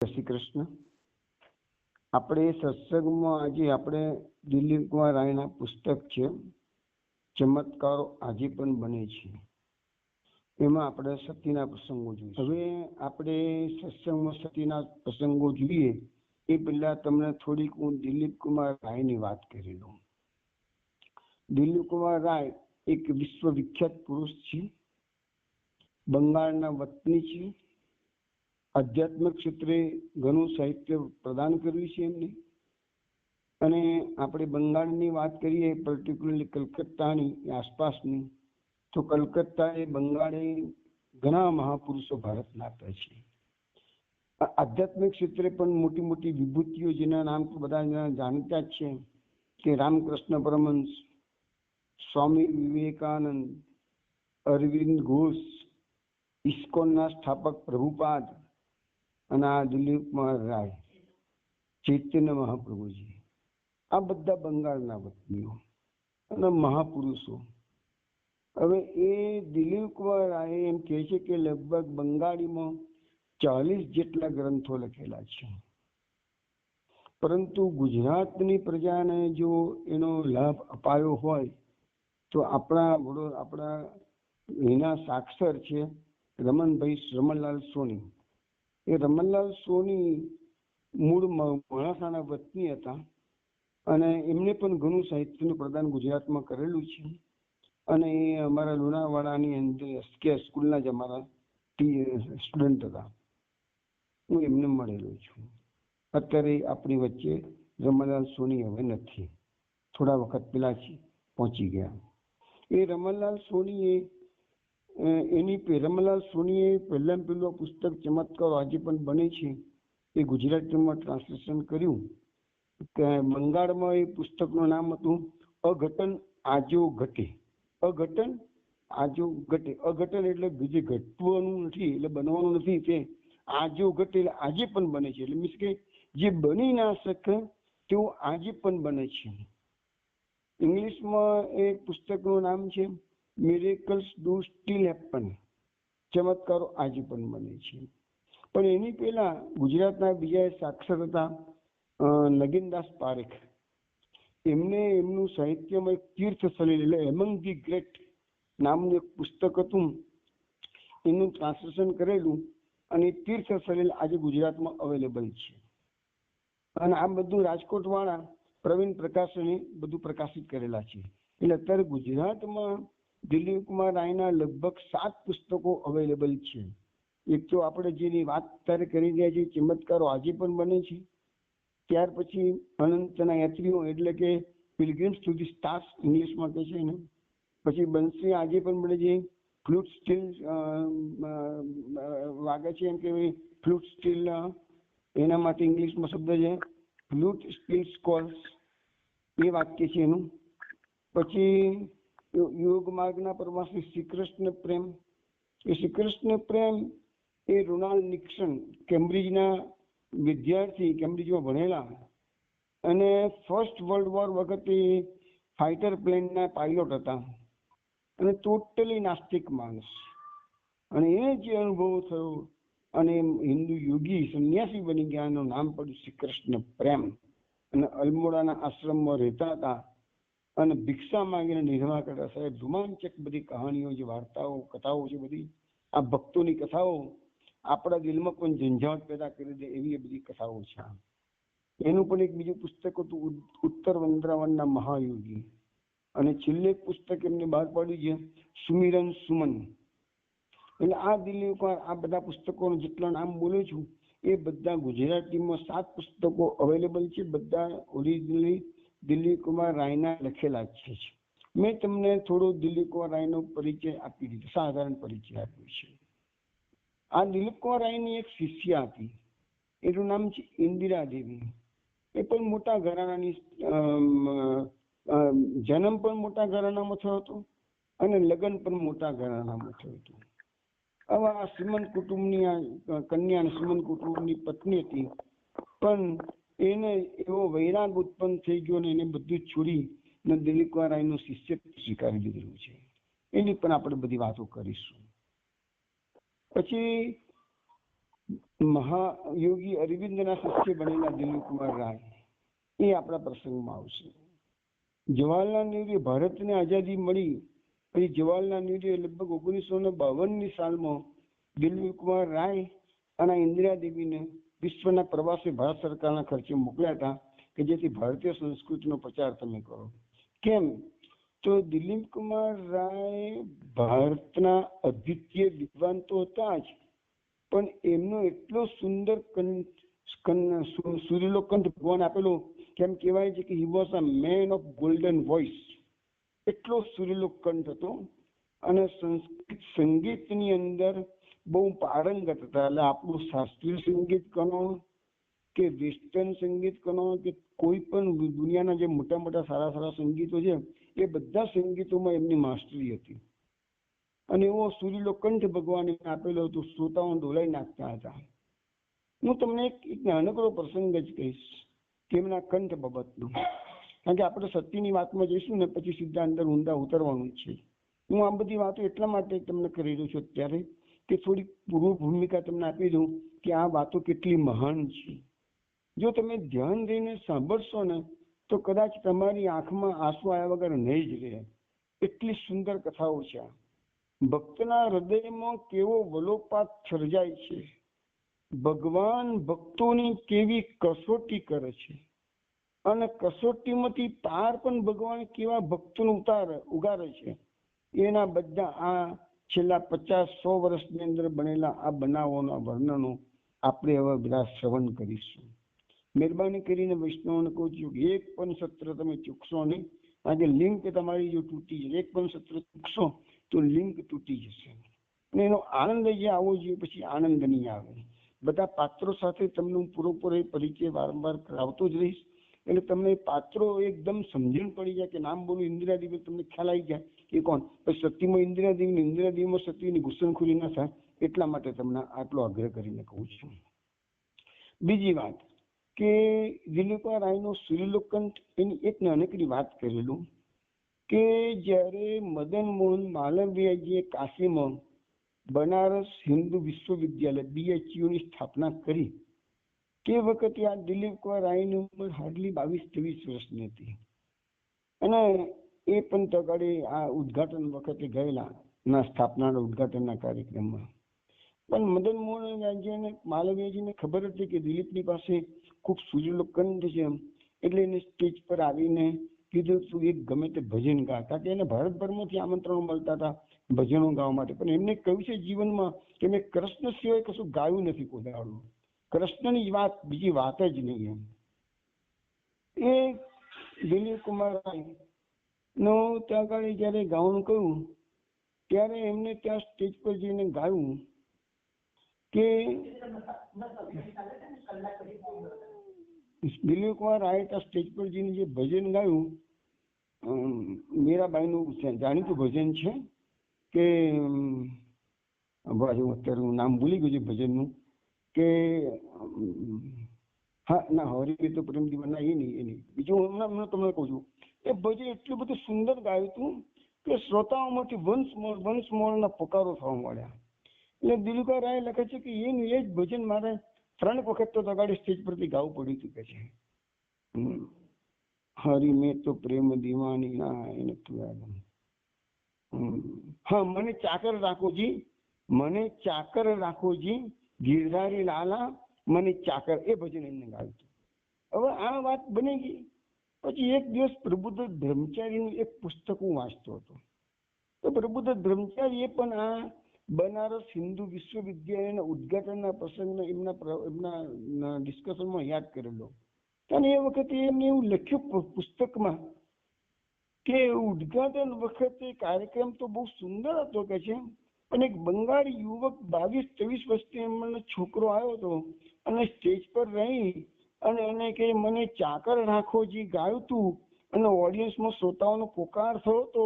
જય શ્રી કૃષ્ણ. આપણે સત્સંગમાં આજે આપણે દિલીપ કુમાર રાયના પુસ્તક છે ચમત્કારો આજે પણ બને છે, એમાં આપણે સતીના પ્રસંગો જોઈએ. હવે આપણે સત્સંગમાં સતીના પ્રસંગો જોઈએ એ પહેલા તમને થોડીક હું દિલીપ કુમાર રાયની વાત કરી લઉં. દિલીપ કુમાર રાય એક વિશ્વવિખ્યાત પુરુષ છે, બંગાળના વતની છે. આધ્યાત્મિક ક્ષેત્રે ઘણું સાહિત્ય પ્રદાન કર્યું છે એમને. અને આપણે બંગાળની વાત કરીએ, પર્ટિક્યુલરલી કલકત્તાની આસપાસની, તો કલકત્તા એ બંગાળે ઘણા મહાપુરુષો ભારતના આપ્યા છે. આધ્યાત્મિક ક્ષેત્રે પણ મોટી મોટી વિભૂતિઓ જેના નામ તો બધા જાણીતા જ છે કે રામકૃષ્ણ પરમહંસ, સ્વામી વિવેકાનંદ, અરવિંદ ઘોષ, ઇસ્કોનના સ્થાપક પ્રભુપાદ અને આ દિલીપ કુમાર રાય, ચૈતન્ય મહાપ્રભુજી, આ બધા બંગાળના વતનીઓ અને મહાપુરુષો. હવે એ દિલીપ કુમાર રાય એમ કહે છે કે લગભગ બંગાળીમાં 40 જેટલા ગ્રંથો લખેલા છે. પરંતુ ગુજરાતની પ્રજાને જો એનો લાભ અપાયો હોય તો આપણા એના સાક્ષર છે રમણલાલ સોની. એ રમણલાલ સોની મૂળ મોડાસાના વતની હતા અને એમને પણ ઘણું સાહિત્યનું પ્રદાન ગુજરાતમાં કરેલું છે. અને એ અમારા લુણાવાડાની અંદર એસકે સ્કૂલના જ અમારા સ્ટુડન્ટ હતા. હું એમને મળેલો છું. અત્યારે આપણી વચ્ચે રમણલાલ સોની હવે નથી, થોડા વખત પહેલા પહોંચી ગયા. એ રમણલાલ સોનીએ પહેલાં પહેલું પુસ્તક ચમત્કારો આજે પણ બને છે એ ગુજરાતીમાં ટ્રાન્સલેશન કર્યું. કે બંગાળમાં એ પુસ્તકનું નામ હતું અઘટન આજો ઘટે. અઘટન આજો ઘટે. અઘટન એટલે જે ઘટવાનું નથી, એટલે બનવાનું નથી, તે આજો ઘટે એટલે આજે પણ બને છે. એટલે મીન્સ કે જે બની ના શકે તેવું આજે પણ બને છે. ઇંગ્લિશમાં એ પુસ્તકનું નામ છે મિરેકલ્સ ડુ સ્ટીલ હેપન. ચમત્કારો આજે પણ બને છે. પણ એની પહેલા ગુજરાતના બીજા સાક્ષર હતા નગીનદાસ પારેખ. એમને એમનું સાહિત્યમાં એક તીર્થ સલીલ એટલે એમંગ ધી ગ્રેટ નામનું એક પુસ્તક હતું, એનું ટ્રાન્સલેશન કરેલું. અને તીર્થ સલીલ આજે ગુજરાતમાં અવેલેબલ છે. અને આ બધું રાજકોટ વાળા પ્રવીણ પ્રકાશને બધું પ્રકાશિત કરેલા છે. એટલે અત્યારે ગુજરાતમાં દિલીપ કુમાર રાયના લગભગ 7 પુસ્તકો અવેલેબલ છે. એક તો આપણે જેની વાત અત્યારે કરી રહ્યા છીએ ચમત્કારો આજે પણ બને છે. ત્યાર પછી અનંતના યાત્રીઓ એટલે કે પિલગ્રિમ્સ ટુ ધી સ્ટાર્સ ઇંગ્લિશમાં કહે છે એને. પછી બંસી આજે પણ બને છે. ફ્લૂટ સ્ટીલ વાગે છે એમ કે ફ્લૂટ સ્ટીલ, એના માટે ઇંગ્લિશમાં શબ્દ છે ફ્લૂટ સ્ટીલ સ્કોલ્સ, એ વાક્ય છે એનું. પછી યોગ માર્ગના પ્રવાસી શ્રી કૃષ્ણ પ્રેમ. એ શ્રી કૃષ્ણ પ્રેમ એ રોનાલ્ડ નિક્સન, કેમ્બ્રિજના વિદ્યાર્થી, કેમ્બ્રિજમાં ભણેલા અને ફર્સ્ટ વર્લ્ડ વોર વખતે ફાઇટર પ્લેનના પાયલોટ હતા અને ટોટલી નાસ્તિક માણસ. અને એ જે અનુભવ થયો અને હિન્દુ યોગી સંન્યાસી બની ગયા, એનું નામ પડ્યું શ્રી કૃષ્ણ પ્રેમ. અને અલ્મોડાના આશ્રમમાં રહેતા હતા અને ભિક્ષા માંગીને નિર્વાહ કરતા. સાહેબ, રોમાંચક બધી કહાનીઓ, જે વાર્તાઓ, કથાઓ છે બધી, આ ભક્તોની કથાઓ આપણા દિલમાં પણ ઝંઝાવટ પેદા કરી દે એવી એ બધી કથાઓ છે. એનું પણ એક બીજું પુસ્તક હતું ઉત્તર વૃંદાવનના મહાયોગી. અને છેલ્લે પુસ્તક એમને બહાર પાડ્યું છે સુમિરન સુમન. એટલે આ દિલીપ, આ બધા પુસ્તકોનું જેટલા નામ બોલું છું એ બધા ગુજરાતીમાં 7 પુસ્તકો અવેલેબલ છે. બધા ઓરિજિનલી દિલીપ કુમાર રાયના લખેલા જ છે. મેં તમને થોડો દિલીપ કુમાર રાયનો પરિચય આપી દીધો, સાધારણ પરિચય આપ્યો છે. આ દિલીપ કુમાર રાયની એક શિષ્યા હતી, એનું નામ છે ઇન્દિરા દેવી. એ પણ મોટા ઘરાણાની, જન્મ પણ મોટા ઘરાણામાં થયો હતો અને લગ્ન પણ મોટા ઘરાણામાં થયું હતું. હવે આ શ્રીમંત કુટુંબની કન્યા અને શ્રીમંત કુટુંબની પત્ની હતી, પણ એને એવો વૈરાગ ઉત્પન્ન થઈ ગયો ને એને બધું છોડી ને દિલીપ કુમાર રાયનું શિષ્યત્વ સ્વીકારી લીધેલું છે. એની પણ આપણે બધી વાતો કરીશું. પછી મહાયોગી અરવિંદના શિષ્ય બનેલા દિલીપકુમાર રાય એ આપણા પ્રસંગમાં આવશે. જવાહરલાલ નહેરુએ ભારતને આઝાદી મળી પછી જવાહરલાલ નહેરુએ લગભગ 1952ની સાલમાં દિલીપકુમાર રાય અને ઇન્દિરા દેવીને વિશ્વના પ્રવાસે ભારત સરકારના ખર્ચે મોકલ્યા હતા કે જેથી ભારતીય સંસ્કૃતિનો પ્રચાર તમે કરો. કેમ તો દિલીપકુમાર રાય ભારતના અદ્વિતીય વિદ્વાન તો હતા જ, પણ એમનો એટલો સુંદર સુરીલો કંઠ ભગવાન આપેલો, કેમ કહેવાય છે કે he was a man of golden voice. એટલો સુરીલો કંઠ હતો અને સંસ્કૃત સંગીતની અંદર બહુ પારંગત હતા. એટલે આપણું શાસ્ત્રીય સંગીત ગણો કે વેસ્ટર્ન સંગીત ગણો કે કોઈ પણ દુનિયાના જે મોટા મોટા સારા સારા સંગીતો છે એ બધા સંગીતોમાં એમની માસ્ટરી હતી. અને એવો સુરીલો કંઠ ભગવાને આપેલો હતો, શ્રોતાઓ ડોલાઈ નાખતા હતા. હું તમને એક નાનકડો પ્રસંગ જ કહીશ તેમના કંઠ બાબતનો, કારણ કે આપણે સત્યની વાતમાં જઈશું ને પછી સીધા અંદર ઊંડા ઉતરવાનું છે. હું આ બધી વાતો એટલા માટે તમને કરી રહ્યો છું અત્યારે કે થોડી પૂર્વ ભૂમિકા તમને આપી દઉં કે આ વાતો કેટલી મહાન છે. જો તમે ધ્યાન દઈને સાંભળશો ને તો કદાચ તમારી આંખમાં આંસુ આવ્યા વગર નહીં જ રહે. એટલી સુંદર કથાઓ છે. ભક્તના હૃદયમાં કેવો વલોપાત સર્જાય છે, ભગવાન ભક્તોની કેવી કસોટી કરે છે અને કસોટીમાંથી પાર પણ ભગવાન કેવા ભક્તોને ઉગારે છે. એના બધા આ છેલ્લા 50-100 વર્ષની અંદર બનેલા આ બનાવોના વર્ણનો આપણે હવે બધા શ્રવણ કરીશું. મહેરબાની કરીને વૈષ્ણવને કહું છું કે એક પણ સત્ર તમે ચૂકશો નહીં. આજે લિંક તમારી જો તૂટી જશે, એક પણ સત્ર ચૂકશો તો લિંક તૂટી જશે અને એનો આનંદ જે આવવો જોઈએ પછી આનંદ નહીં આવે. બધા પાત્રો સાથે તમને હું પૂરેપૂરો પરિચય વારંવાર કરાવતો જ રહીશ, એટલે તમને પાત્રો એકદમ સમજણ પડી જાય કે નામ બોલું ઇન્દિરા દેવી તમને ખ્યાલ આવી જાય કે કોણ. પછી સતીમાં ઇન્દિરા દેવીમાં સતીની ઘૂસણખોરી ના થાય એટલા માટે તમને આટલો આગ્રહ કરીને કહું છું. બીજી વાત કે દિલીપકુમાર રાયનો સુરીલો કંઠ, એની એક નાનકડી વાત કરેલું કે જ્યારે મદન મોહન માલવીયજીએ કાશીમાં બનારસ હિન્દુ વિશ્વવિદ્યાલય BHUની સ્થાપના કરી તે વખતે આ દિલીપકુમાર રાયની ઉંમર હાર્ડલી 22-23 વર્ષની હતી અને એ પણ તગાડે આ ઉદઘાટન વખતે ગયેલા ના સ્થાપનાના ઉદઘાટનના કાર્યક્રમમાં. પણ મદન મોહન માલવીયજીને ખબર હતી કે દિલીપની પાસે ખૂબ સુરીલો કંઠ છે, એટલે એને સ્ટેજ પર આવીને કીધું તું એક ગમે તે ભજન ગા. કારણ કે એને ભારતભરમાંથી આમંત્રણો મળતા હતા ભજનો ગાવા માટે, પણ એમને કહ્યું છે જીવનમાં કે મેં કૃષ્ણ સિવાય કશું ગાયું નથી કોદાળું. કૃષ્ણની જ વાત, બીજી વાત જ નહીં. એમ એ દિલીપકુમાર રાય નો ત્યાં આગળ જયારે ગાવાનું કહ્યું ત્યારે એમને ત્યાં સ્ટેજ પર જઈને ગાયું કે દિલીપકુમાર રાય ત્યાં સ્ટેજ પર જઈને જે ભજન ગાયું, મીરાબાઈનું જાણીતું ભજન છે કે અત્યારે હું નામ ભૂલી ગયું છે ભજનનું કે હા ના હરી તો પ્રેમ દીવાના એ નહીં. બીજું હમણાં તમને કહું છું એ ભજન એટલું બધું સુંદર ગાયું હતું કે શ્રોતાઓમાંથી વંશ મોરના પુકારો થવા મળ્યા. એટલે દિલીપકુમાર રાય લખે છે કે એ જ ભજન મારે 3 વખત તો તગાડી સ્ટેજ પરથી ગાવું પડ્યું હતું કે છે હરી મેં તો પ્રેમ દીવાની ના એને હા મને ચાકર રાખોજી, મને ચાકર રાખોજી, ગિરધારી લાલા મને ચાકર, એ ભજન એમને ગાયું હતું. હવે આ વાત બની ગઈ. પછી એક દિવસ પ્રબુદ્ધ બ્રહ્મચારીનું એક પુસ્તક હું વાંચતો હતો તો પ્રબુદ્ધ બ્રહ્મચારીએ પણ આ બનારસ હિન્દુ વિશ્વવિદ્યાલયના ઉદઘાટનના પ્રસંગને એમના ડિસ્કશનમાં યાદ કરેલો. અને એ વખતે એમને એવું લખ્યું પુસ્તકમાં કે ઉદઘાટન વખતે કાર્યક્રમ તો બહુ સુંદર હતો કે છે, પણ એક બંગાળી યુવક 22-23 વર્ષથી એમનો છોકરો આવ્યો હતો અને સ્ટેજ પર રહી અને એને કે મને ચાકર રાખોજી ગાયું હતું અને ઓડિયન્સમાં શ્રોતાઓનો પોકાર થયો હતો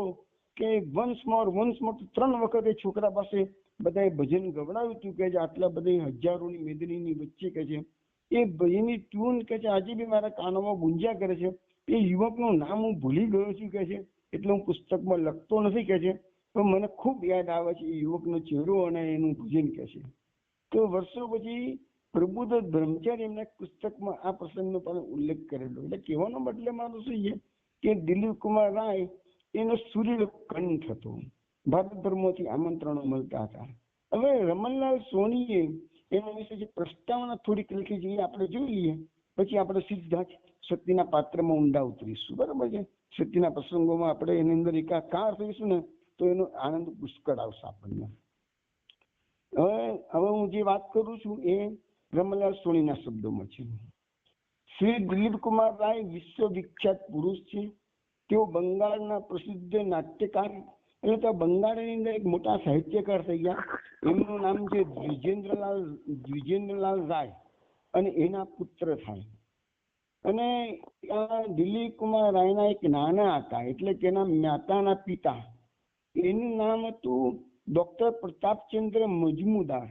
કે વન્સ મોર 3 વખત એ છોકરા પાસે બધાએ ભજન ગવડાવ્યું હતું કે આટલા બધા હજારોની મેદનીની વચ્ચે કે છે એ ભજનની ટ્યુન કે છે આજે બી મારા કાનોમાં ગુંજ્યા કરે છે. એ યુવકનું નામ હું ભૂલી ગયો છું કે છે, એટલે હું પુસ્તકમાં લખતો નથી કે છે, પણ મને ખૂબ યાદ આવે છે એ યુવકનો ચહેરો અને એનું ભજન કે છે. તો વર્ષો પછી પ્રબુદ્ધ બ્રહ્મચારી એમના પુસ્તકમાં આ પ્રસંગનો પણ ઉલ્લેખ કરેલો. એટલે કહેવાનો મતલબ મારો શું છે કે દિલીપ કુમાર રાય એનો સૂર્ય કંઠ હતો, ભારતભરમાંથી આમંત્રણો મળતા હતા. હવે રમણલાલ સોનીએ એના વિશે જે પ્રસ્તાવના થોડીક લખી છે એ આપણે જોઈ લઈએ, પછી આપણે સીધા જ શક્તિના પાત્રમાં ઊંડા ઉતરીશું. બરાબર છે? શક્તિના પ્રસંગોમાં આપણે એની અંદર એકાકાર થઈશું ને તો એનો આનંદ પુષ્કળ આવશે આપણને. હવે હું જે વાત કરું છું એ રમણલાલ સોનીના શબ્દોમાં છે. શ્રી દિલીપ કુમાર રાય વિશ્વવિખ્યાત પુરુષ છે. તેઓ બંગાળના પ્રસિદ્ધ નાટ્યકાર, એટલે તો બંગાળની અંદર એક મોટા સાહિત્યકાર થઈ ગયા. એમનું નામ છે દ્વિજેન્દ્રલાલ રાય અને એના પુત્ર થાય. અને દિલીપ કુમાર રાયના એક નાના હતા, એટલે કે એના માતાના પિતા, એનું નામ હતું ડોક્ટર પ્રતાપચંદ્ર મજમુદાર.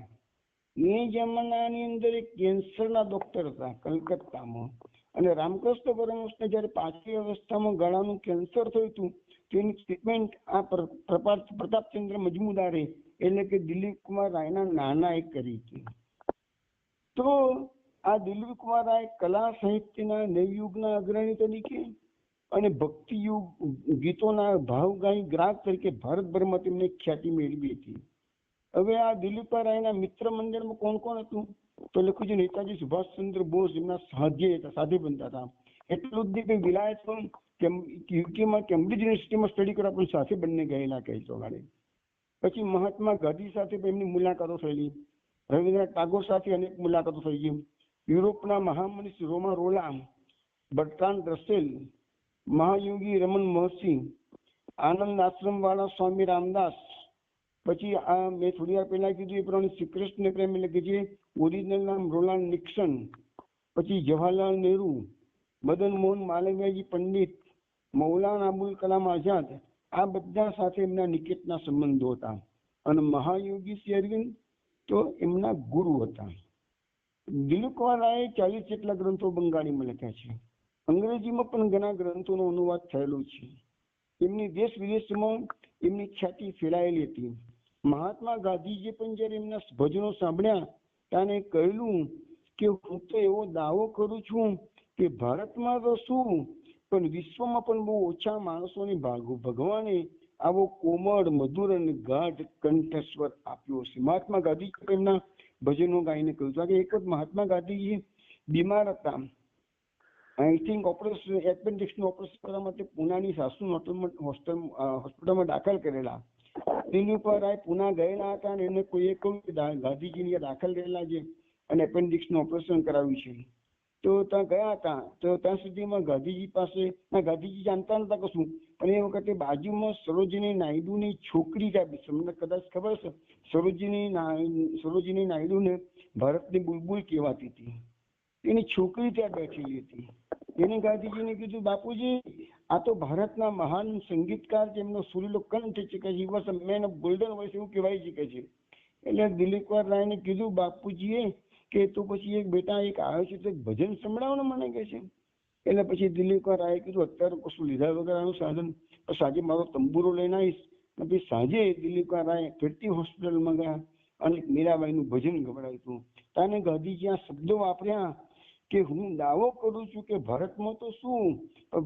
એ જમાનાની અંદર એક કેન્સરના ડોક્ટર હતા કલકત્તામાં. અને રામકૃષ્ણ પરમહંસને જયારે પાછી અવસ્થામાં ગળાનું કેન્સર થયું હતું તેની ટ્રીટમેન્ટ આ પ્રતાપચંદ્ર મજમુદારે એટલે કે દિલીપ કુમાર રાયના નાના એ કરી હતી. તો આ દિલીપ કુમાર રાય કલા સાહિત્યના નવયુગના અગ્રણી તરીકે અને ભક્તિ યુગ ગીતોના ભાવગાયી ગ્રાહક તરીકે ભારતભરમાં તેમને ખ્યાતિ મેળવી હતી. હવે આ દિલીપ રાયના મિત્ર મંડળમાં કોણ કોણ હતું તો લખ્યું છે નેતાજી સુભાષચંદ્ર બોઝ એમના સાધ્ય હતા, સાધ્ય બનતા હતા. એટલું જ નહીં, વિલાયત પણ યુકેમાં કેમ્બ્રિજ યુનિવર્સિટીમાં સ્ટડી કરવા પણ સાથે બંને ગયેલા કહે ચોગાડે. પછી મહાત્મા ગાંધી સાથે એમની મુલાકાતો થયેલી, રવિન્દ્રનાથ ટાગોર સાથે અનેક મુલાકાતો થઈ ગઈ. યુરોપના મહામનીષી રોમા રોલા, બર્ટ્રાન્ડ રસેલ, મહાયોગી રમન મહર્ષિ, આનંદ આશ્રમ વાળા સ્વામી રામદાસ, પછી આ મેં થોડી વાર પહેલા કીધું એ પ્રમાણે શ્રી કૃષ્ણ પ્રેમ એટલે કે જે ઓરિજિનલ નામ રોનાલ્ડ નિક્સન, પછી જવાહરલાલ નહેરુ, મદન મોહન માલવીયાજી પંડિત, મૌલાના અબુલ કલામ આઝાદ, આ બધા સાથે એમના નિકેતના સંબંધો હતા. અને મહાયોગી શ્રી અરવિંદ તો એમના ગુરુ હતા. દિલીપ કુમાર રાયે 40 જેટલા ગ્રંથો બંગાળીમાં લખ્યા છે. અંગ્રેજીમાં પણ ઘણા ગ્રંથોનો અનુવાદ થયેલો છે. એમની દેશ વિદેશમાં એમની ખ્યાતિ ફેલાયેલી હતી. મહાત્મા ગાંધીજીએ પણ જયારે એમના ભજનો સાંભળ્યા ત્યારે કહેલું કે હું તો એવો દાવો કરું છું કે ભારતમાં તો શું પણ વિશ્વમાં પણ બહુ ઓછા માણસોને ભગવાને આવો કોમળ, મધુર અને ગાઢ કંઠસ્વર આપ્યો છે. મહાત્મા ગાંધીજી એમના ભજનો ગાઈને કહ્યું હતું કે એક વખત મહાત્મા ગાંધીજી બીમાર હતા. આઈ થિંક એપેન્ડિક્સનું ઓપરેશન કરવા માટે પુનાની સાસુ હોસ્પિટલમાં દાખલ કરેલા. દિલીપ રાય પુના ગયેલા હતા અને એને કોઈએ કહ્યું કે ગાંધીજીને દાખલ રહેલા છે અને એપેન્ડિક્સનું ઓપરેશન કરાવ્યું છે. તો ત્યાં ગયા હતા. તો ત્યાં સુધીમાં ગાંધીજી પાસે ગાંધીજી જાણતા નતા કશું, પણ એ વખતે બાજુમાં સરોજિની નાયડુની છોકરી તમને કદાચ ખબર છે, સરોજિની નાયડુને ભારતની બુલબુલ કહેવાતી હતી. એની છોકરી ત્યાં બેઠેલી હતી. એને ગાંધીજીને કીધું, બાપુજી આ તો ભારતના મહાન સંગીતકાર જેમનો સુરીલો કંઠ છે કે he was a man of golden voice એવું કહેવાય છે કે છે. એટલે દિલીપ કુમાર રાયને કીધું બાપુજીએ કે તું પછી એક બેટા એક આવ્યો છે તો ભજન સંભળાવો ને મને કે છે. એટલે પછી દિલીપ કુમાર રાયે કીધું અત્યારે કશું લીધા વગર આનું સાધન, સાંજે મારો તંબુરો લઈને આવીશ. પછી સાંજે દિલીપ કુમાર રાય ફિરતી હોસ્પિટલમાં ગયા અને મીરાબાઈનું ભજન ગવડાવ્યું હતું. તાને ગાંધીજી આ શબ્દો વાપર્યા કે હું દાવો કરું છું કે ભારતમાં તો શું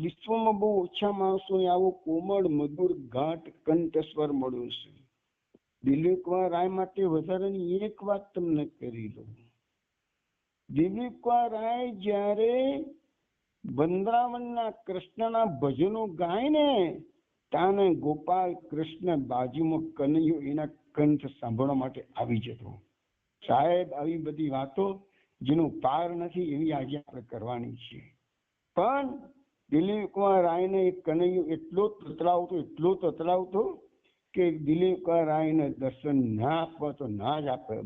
વિશ્વમાં બહુ ઓછા માણસોને આવો કોમળ, મધુર, ઘાટ કંઠસ્વર મળ્યો છે. દિલીપ કુમાર રાય માટે વધારાની એક વાત તમને કરી દઉં. દિલીપ કુમાર રાય જયારે વૃંદાવનના કૃષ્ણના ભજનો ગાય ને તાને ગોપાલ કૃષ્ણ બાજુમાં કનૈયો એના કંઠ સાંભળવા માટે આવી જતો. સાહેબ આવી બધી વાતો જેનો પાર નથી એવી આજે આપણે કરવાની છે. પણ દિલીપ કુમાર રાયને એક કનૈયો એટલો તતલાવતો કે દિલીપ કુમાર રાયને દર્શન ના આપવા તો ના જ આપે.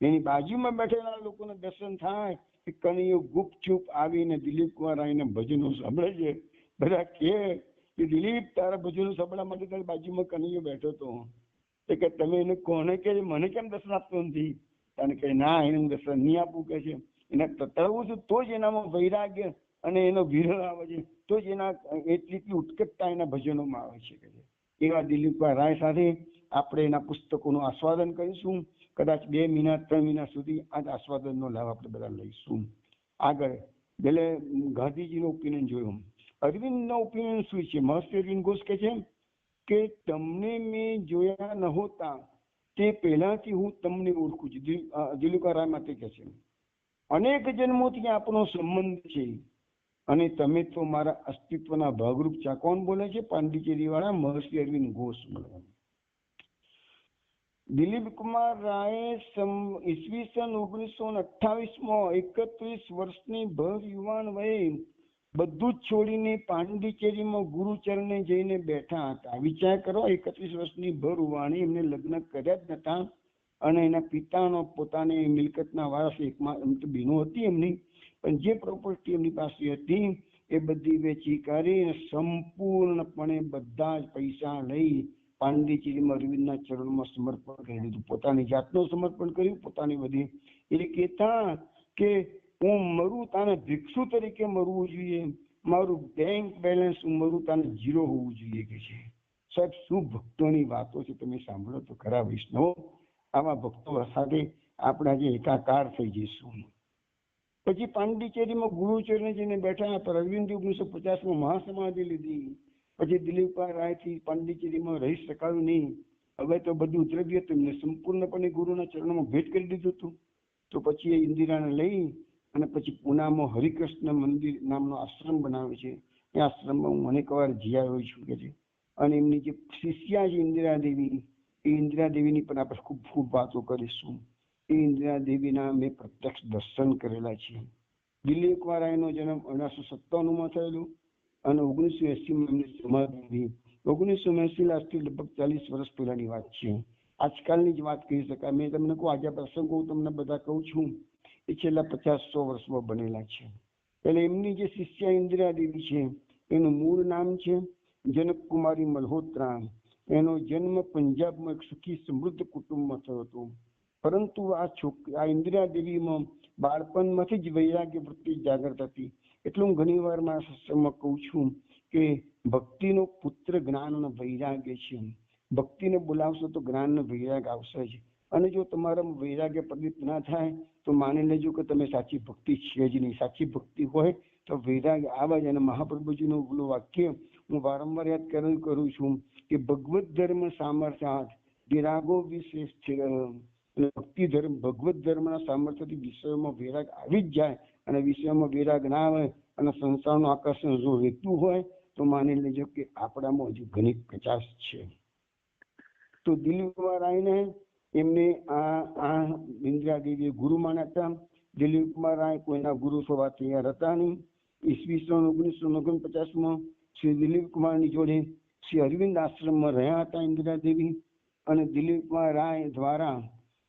એની બાજુમાં બેઠેલા લોકોને દર્શન થાય કે કનૈયો ગુપચુપ આવીને દિલીપ કુમાર રાયને ભજનો સાંભળે છે. બધા કે દિલીપ તારા ભજનો સાંભળવા માટે તારી બાજુમાં કનૈયો બેઠો હતો. કે તમે એને કોને કે મને કેમ દર્શન આપતો નથી? કારણ કે ના એને દર્શન નહીં આપવું કે છે. એને તતળવું છું તો જ એનામાં વૈરાગ્ય અને એનો વિરહ આવે છે, તો જ એના એટલી ઉત્કટતા એના ભજનોમાં આવે છે. એવા દિલીપ રાય સાથે આપણે એના પુસ્તકોનું આસ્વાદન કરીશું કદાચ 2 મહિના 3 મહિના સુધી આ જ આસ્વાદનનો લાભ આપણે બધા લઈશું. આગળ એટલે ગાંધીજીનો ઓપિનિયન જોયું. અરવિંદનો ઓપિનિયન શું છે? મહર્ષિ અરવિંદ ઘોષ કહે છે કે તમને મેં જોયા નહોતા તે પહેલાથી હું તમને ઓળખું છું. દિલીપા રાય માટે કહે છે અનેક જન્મોથી આપણો સંબંધ છે અને તમે તો મારા અસ્તિત્વના ભાગરૂપ છે. કોણ બોલે છે? પાંડિચેરી વાળા મહર્ષિ અરવિંદ ઘોષ બોલે. દિલીપ કુમાર રાયે ઈસવીસન 1928માં 31 વર્ષની ભર યુવાન વયે બધું જ છોડીને પાંડિચેરીમાં ગુરુચરણે જઈને બેઠા હતા. વિચાર કરો, 31 વર્ષની ભર યુવાને એમને લગ્ન કર્યા જ નતા અને એના પિતાનો પોતાની મિલકતના વારસ એકમાં બહેનો હતી એમની, પણ જે પ્રોપર્ટી એમની પાસે હતી એ બધી વેચી કરીને સંપૂર્ણપણે બધા જ પૈસા લઈ પાંડિચેરીમાં અરવિંદના ચરણમાં સમર્પણ કરી દીધું. પોતાની જાતનું સમર્પણ કર્યું, પોતાની બધી. એ કહેતા કે હું મરું તાને ભિક્ષુ તરીકે મરવું જોઈએ, મારું બેંક બેલેન્સ હું મરું તાને 0 હોવું જોઈએ કે છે. સાહેબ, શું ભક્તોની વાતો છે, તમે સાંભળો તો ખરા વૈષ્ણવો. આવા ભક્તો સાથે આપણે આજે એકાકાર થઈ જઈશું. પછી પાંડિચેરીમાં ગુરુચરણે જઈને બેઠા પર અરવિંદ 1950માં મહાસમાધિ લીધી. પછી દિલીપા રાયથી પાંડિચેરીમાં રહી શકાયું નહીં. હવે તો બધું દ્રવ્ય તેમને સંપૂર્ણપણે ગુરુના ચરણોમાં ભેટ કરી દીધું હતું. તો પછી એ ઇન્દિરાને લઈ અને પછી પુનામાં હરિકૃષ્ણ મંદિર નામનો આશ્રમ બનાવે છે. એ આશ્રમમાં હું અનેક વાર જઈ આવ્યો છું કે છે. અને એમની જે શિષ્યા છે ઇન્દિરા દેવી, એ ઇન્દિરા દેવીની પણ આપણે ખૂબ ખૂબ વાતો કરીશું. એ ઇન્દિરા દેવીના મેં પ્રત્યક્ષ દર્શન કરેલા છે. દિલીપ કુમાર રાયનો જન્મ 1857માં થયેલો અને 1980માં એમની સમાધિ. 1980 આજથી લગભગ 40 વર્ષ પહેલાની વાત છે. આજકાલની જ વાત કહી શકાય. મેં તમને કહું, આજે પ્રસંગો હું તમને બધા કહું છું એ છેલ્લા 50-100 વર્ષમાં બનેલા છે. એટલે એમની જે શિષ્યા ઇન્દિરા દેવી છે એનું મૂળ નામ છે જનક કુમારી મલ્હોત્રા. એનો જન્મ પંજાબમાં એક સુખી સમૃદ્ધ કુટુંબમાં થયો હતો. પરંતુ આ ઇન્દિરા દેવીમાં બાળપણમાંથી જ વૈરાગ્ય વૃત્તિ જાગૃત હતી. એટલે હું ઘણી વાર મારા સત્સંગમાં કહું છું કે ભક્તિનો પુત્ર જ્ઞાન અને વૈરાગ્ય છે. ભક્તિને બોલાવશો તો જ્ઞાન ને વૈરાગ આવશે જ. અને જો તમારા વૈરાગ્ય પ્રદીપ્ત ના થાય તો માની લેજો કે તમે સાચી ભક્તિ છે જ નહીં. સાચી ભક્તિ હોય તો વૈરાગ્ય આવે જ. અને મહાપ્રભુજીનું ઓલું વાક્ય હું વારંવાર યાદ કરું છું કે ભગવત ધર્મ સામર્થ્યાત વિરાગો વિશેષ છે. ભક્તિ ધર્મ ભગવત ધર્મના સામર્થ્યથી વિષયોમાં વૈરાગ આવી જ જાય. અને વિષયોમાં વૈરાગ ના આવે અને સંસારનું આકર્ષણ જો રહેતું હોય તો માની લેજો કે આપણામાં હજુ ઘણી કચાશ છે. તો દિલીપ કુમાર રાયને એમને આ ઇન્દિરા દેવીએ ગુરુ માન્યા હતા. દિલીપ કુમાર રાય કોઈના ગુરુ થવા તૈયાર હતા નહીં. ઈસવીસન 1949માં શ્રી દિલીપ કુમારની જોડે શ્રી અરવિંદ આશ્રમમાં રહ્યા હતા ઇન્દિરા દેવી. અને દિલીપ કુમાર રાય દ્વારા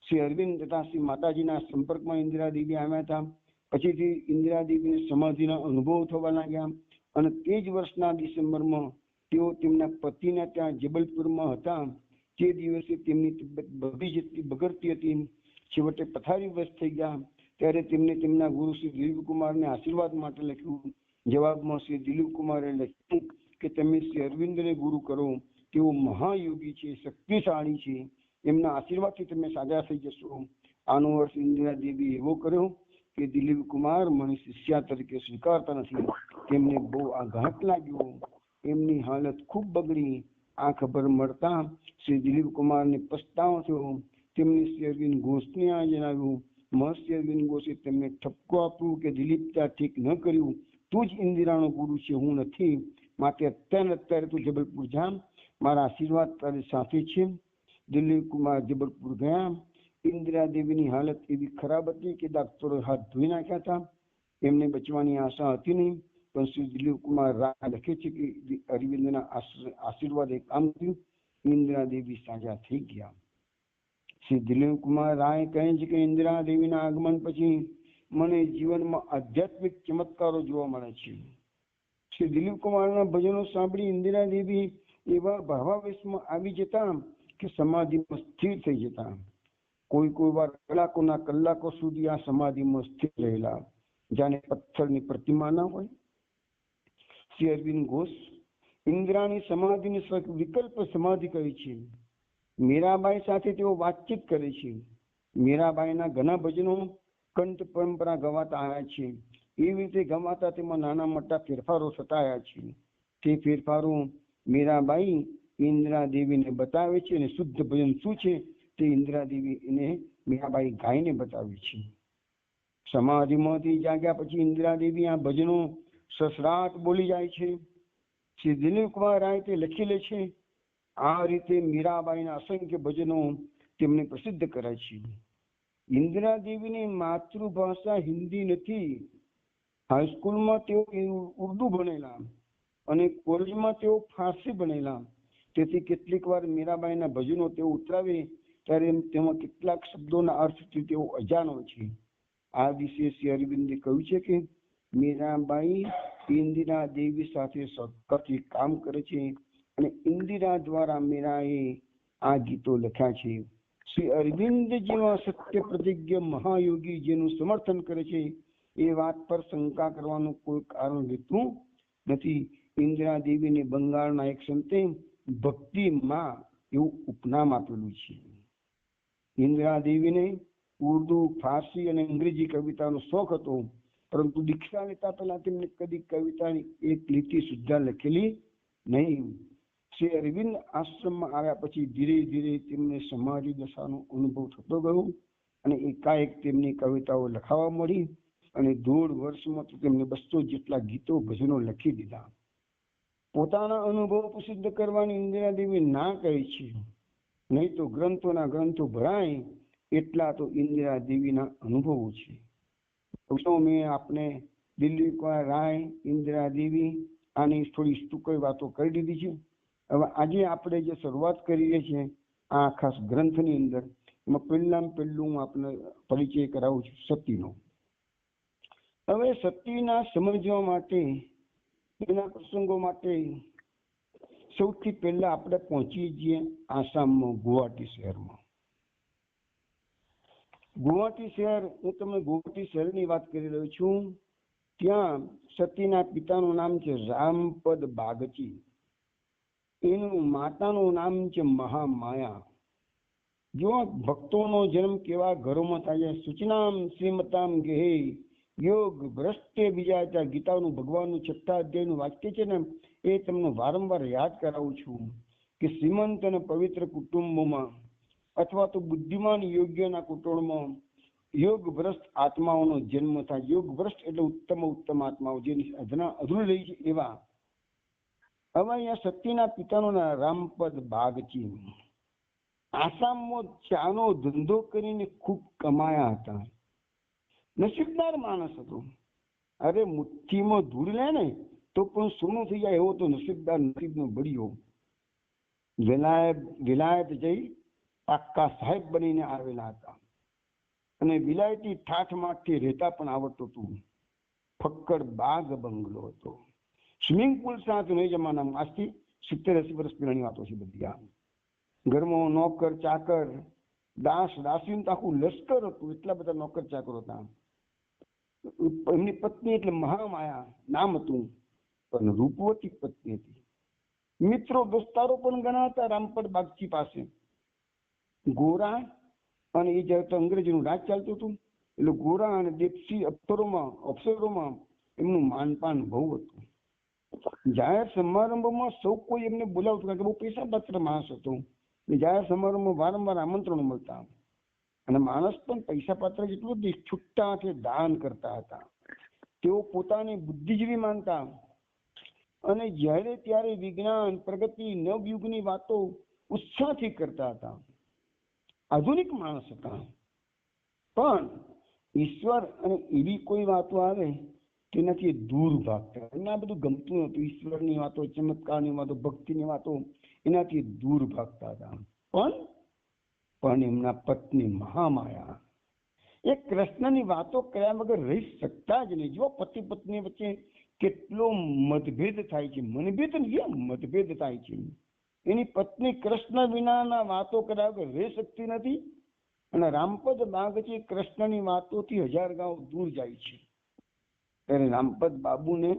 શ્રી અરવિંદ તથા શ્રી માતાજીના સંપર્કમાં ઇન્દિરા દેવી આવ્યા હતા. પછીથી ઇન્દિરા દેવીને સમાધિના અનુભવ થવા લાગ્યા. અને તે જ વર્ષના ડિસેમ્બરમાં તેઓ તેમના પતિના ત્યાં જબલપુરમાં હતા. તે દિવસે તેમની તબિયત બધી જેટલી બગડતી હતી, છેવટે પથારીવશ થઈ ગયા. ત્યારે તેમને તેમના ગુરુ શ્રી દિલીપ કુમારને આશીર્વાદ માટે લખ્યું. જવાબમાં શ્રી દિલીપ કુમારે લખ્યું કે તમે શ્રી અરવિંદને ગુરુ કરો. તેઓ મહાયોગી છે, શક્તિશાળી છે. એમના આશીર્વાદથી તમે સાજા થઈ જશો. આનો અર્થ ઇન્દિરા દેવી એવો કર્યો કે દિલીપ કુમાર મને શિષ્યા તરીકે સ્વીકારતા નથી. તેમને બહુ આઘાત લાગ્યો. એમની હાલત ખૂબ બગડી. આ ખબર મળતા શ્રી દિલીપ કુમારને પસ્તાવો થયો. તેમને શ્રી અરવિંદ ઘોષને આ જણાવ્યું. મહર્ષિ અરવિંદ ઘોષે તેમને ઠપકો આપ્યું કે દિલીપ ત્યાં ઠીક ન કર્યું. તું જ ઇન્દિરાનો ગુરુ છે, હું નથી. માટે અત્યારે તું જબલપુર જા, મારા આશીર્વાદ તારી સાથે છે. દિલીપ કુમાર જબલપુર ગયા. ઇન્દિરા દેવીની હાલત એવી ખરાબ હતી કે ડોક્ટરોએ હાથ ધોઈ નાખ્યા હતા. એમને બચવાની આશા હતી નહીં. પણ શ્રી દિલીપ કુમાર રાય લખે છે કે અરવિંદના આશીર્વાદ એક કામ કર્યું. ઇન્દિરા દેવી સાજા થઈ ગયા. શ્રી દિલીપ કુમાર રાય કહે છે કે ઇન્દિરા દેવીના આગમન પછી મને જીવનમાં આધ્યાત્મિક ચમત્કારો જોવા મળે છે. શ્રી દિલીપ કુમારના ભજનો સાંભળી ઇન્દિરા દેવી એવા ભાવાવેશમાં આવી જતા કે સમાધિમાં સ્થિર થઈ જતા. કોઈ વાર કલાકો સુધી આ સમાધિમાં સ્થિર રહેલા, જાણે પથ્થરની પ્રતિમા ના હોય. શ્રી અરવિંદ ઘોષ ઇન્દિરાની સમાધિને વિકલ્પ સમાધિ કહે છે. મીરાબાઈ સાથે તેઓ વાતચીત કરે છે. મીરાબાઈના ઘણા ભજનો કંઠ પરંપરા ગવાતા આવ્યા છે. એવી રીતે ગવાતા તેમાં નાના મોટા ફેરફારો થતા આવ્યા છે. તે ફેરફારો મીરાબાઈ ઇન્દ્રાદેવીને બતાવે છે અને શુદ્ધ ભજન શું છે તે ઇન્દ્રાદેવીને મીરાબાઈ ગાઈને બતાવે છે. સમાધિમાંથી જાગ્યા પછી ઇન્દ્રાદેવી આ ભજનો સસરાટ બોલી જાય છે. શ્રી દિલીપ કુમાર રાય તે લખી લે છે. આ રીતે મીરાબાઈના અસંખ્ય ભજનો તેમને પ્રસિદ્ધ કરે છે. ઇન્દ્રાદેવીની માતૃભાષા હિન્દી નથી. હાઈસ્કૂલમાં તેઓ ઉર્દુ ભણેલા અને કોલેજમાં તેઓ ફારસી ભણેલા. તેથી કેટલીક વાર મીરાબાઈના ભજનો તેઓ ઉતરાવે ત્યારે તેમાં કેટલાક શબ્દોના અર્થથી તેઓ અજાણ હોય છે. આ વિશે શ્રી અરવિંદે કહ્યું છે કે મીરાબાઈ ઇન્દિરા દેવી સાથે સતત કામ કરે છે અને ઇન્દિરા દ્વારા મીરાએ આ ગીતો લખ્યા છે. શ્રી અરવિંદ જેવા સત્ય પ્રતિજ્ઞ મહાયોગી જેનું સમર્થન કરે છે એ વાત પર શંકા કરવાનું કોઈ કારણ રહેતું નથી. ઇન્દિરા દેવીને બંગાળના એક સંતે ભક્તિ માં એવું ઉપનામ આપેલું છે. ઇન્દિરા દેવીને ઉર્દુ, ફારસી અને અંગ્રેજી કવિતાનો શોખ હતો, પરંતુ દીક્ષા લેતા પહેલા તેમને કદી કવિતાની એક લીટી સુદ્ધા લખેલી નહીં. શ્રી અરવિંદ આશ્રમમાં આવ્યા પછી ધીરે ધીરે તેમને સમાધિ દશાનો અનુભવ થતો ગયો અને એકાએક તેમની કવિતાઓ લખાવા મળી અને 1.5 વર્ષમાં તો તેમને 200 જેટલા ગીતો ભજનો લખી દીધા. પોતાના અનુભવ પ્રસિદ્ધ કરવાની ઇન્દિરા દેવી ના કહે છે, નહીં તો ગ્રંથોના ગ્રંથો ભરાય એટલા તો ઇન્દિરા દેવીના અનુભવો છે. મેં આપને દિલીપ કુમાર રાય, ઇન્દિરા દેવી આની થોડી ટૂંકી વાતો કરી દીધી છે. હવે આજે આપણે જે શરૂઆત કરીએ છીએ આ ખાસ ગ્રંથની અંદર, એમાં પહેલું હું આપને પરિચય કરાવું છું સતીનો. હવે સતીના સમજવા માટે, એના પ્રસંગો માટે સૌથી પહેલા આપણે પહોંચીએ છીએ આસામમાં ગુવાહાટી શહેરમાં. ગુવાહાટી શહેર, હું તમને ગુવાહાટી શહેરની વાત કરી રહ્યો છું. ત્યાં સતીના પિતાનું નામ છે રામપદ બાગચી, એનું માતાનું નામ છે મહામાયા. જો ભક્તોનો જન્મ કેવા ઘરોમાં થાય છે. સૂચનામ શ્રીમતામ ગેહે યોગ ભ્રષ્ટે બીજા ગીતાનું ભગવાનનું 6થા અધ્યાયનું વાક્ય છે ને, એ તમને વારંવાર યાદ કરાવું છું કે શ્રીમંત અને પવિત્ર કુટુંબોમાં અથવા તો બુદ્ધિમાન યોગ્યના કુટુંબમાં યોગ ભ્રષ્ટ આત્માઓનો જન્મ થાય. યોગ ભ્રષ્ટ એટલે ઉત્તમ આત્માઓ જેની સાધના અધૂરી રહી છે એવા. હવે અહીંયા સતીના પિતાનું નામ રામપદ બાગચી. આસામમાં ચાનો ધંધો કરીને ખૂબ કમાયા હતા. નસીબદાર માણસ હતો. અરે મુઠ્ઠીમાં ધૂળ લે ને તો પણ સોનું થઈ જાય એવો તો નસીબદાર, નસીબનો બળિયો. વિલાયત જઈ પાક્કા સાહેબ બનીને આવેલા હતા અને વિલાયતી ઠાઠમાઠથી રહેતા પણ આવડતું હતું. ફક્કડ બાગ બંગલો હતો, સ્વિમિંગ પુલ સાથે નહીં જમાનામાં, આજથી 70-80 વર્ષ પહેલાની વાતો છે બધી. આ ઘરમાં નોકર ચાકર દાસ દાસીનું તો આખું લશ્કર હતું. એટલા બધા નોકર ચાકર હતા. એમની પત્ની એટલે મહામાયા નામ હતું, પણ રૂપવતી પત્ની હતી. મિત્રો દોસ્તારો પણ ઘણા હતા રામપદ બાગચી પાસે. ગોરા અને એ જ્યારે તો અંગ્રેજીનું રાજ ચાલતું હતું એટલે ગોરા અને દેશી અફસરોમાં એમનું માનપાન બહુ હતું. જાહેર સમારંભમાં સૌ કોઈ એમને બોલાવતું, કારણ કે બહુ પૈસા પાત્ર માણસ હતો. જાહેર સમારંભમાં વારંવાર આમંત્રણો મળતા અને માણસ પણ પૈસા પાત્ર જેટલું જ છૂટા હાથે દાન કરતા હતા. તેઓ પોતાની બુદ્ધિજીવી માનતા અને જ્યારે ત્યારે વિજ્ઞાન, પ્રગતિ, નવયુગની વાતો ઉત્સાહથી કરતા હતા. આધુનિક માણસ હતા, પણ ઈશ્વર અને એવી કોઈ વાતો આવે તેનાથી દૂર ભાગતા. એમને આ બધું ગમતું નતું. ઈશ્વરની વાતો, ચમત્કારની વાતો, ભક્તિની વાતો, એનાથી દૂર ભાગતા હતા. પણ એમના પત્ની મહામાયા એ કૃષ્ણની વાતો કર્યા વગર રહી શકતા જ નહીં. જો પતિ પત્ની વચ્ચે કેટલો મતભેદ થાય છે, મતભેદ થાય છે. એની પત્ની કૃષ્ણ વિનાના વાતો કર્યા વગર રહી શકતી નથી અને રામપદ બાગચી કૃષ્ણની વાતોથી 1000 ગાંવ દૂર જાય છે. ત્યારે રામપદ બાબુને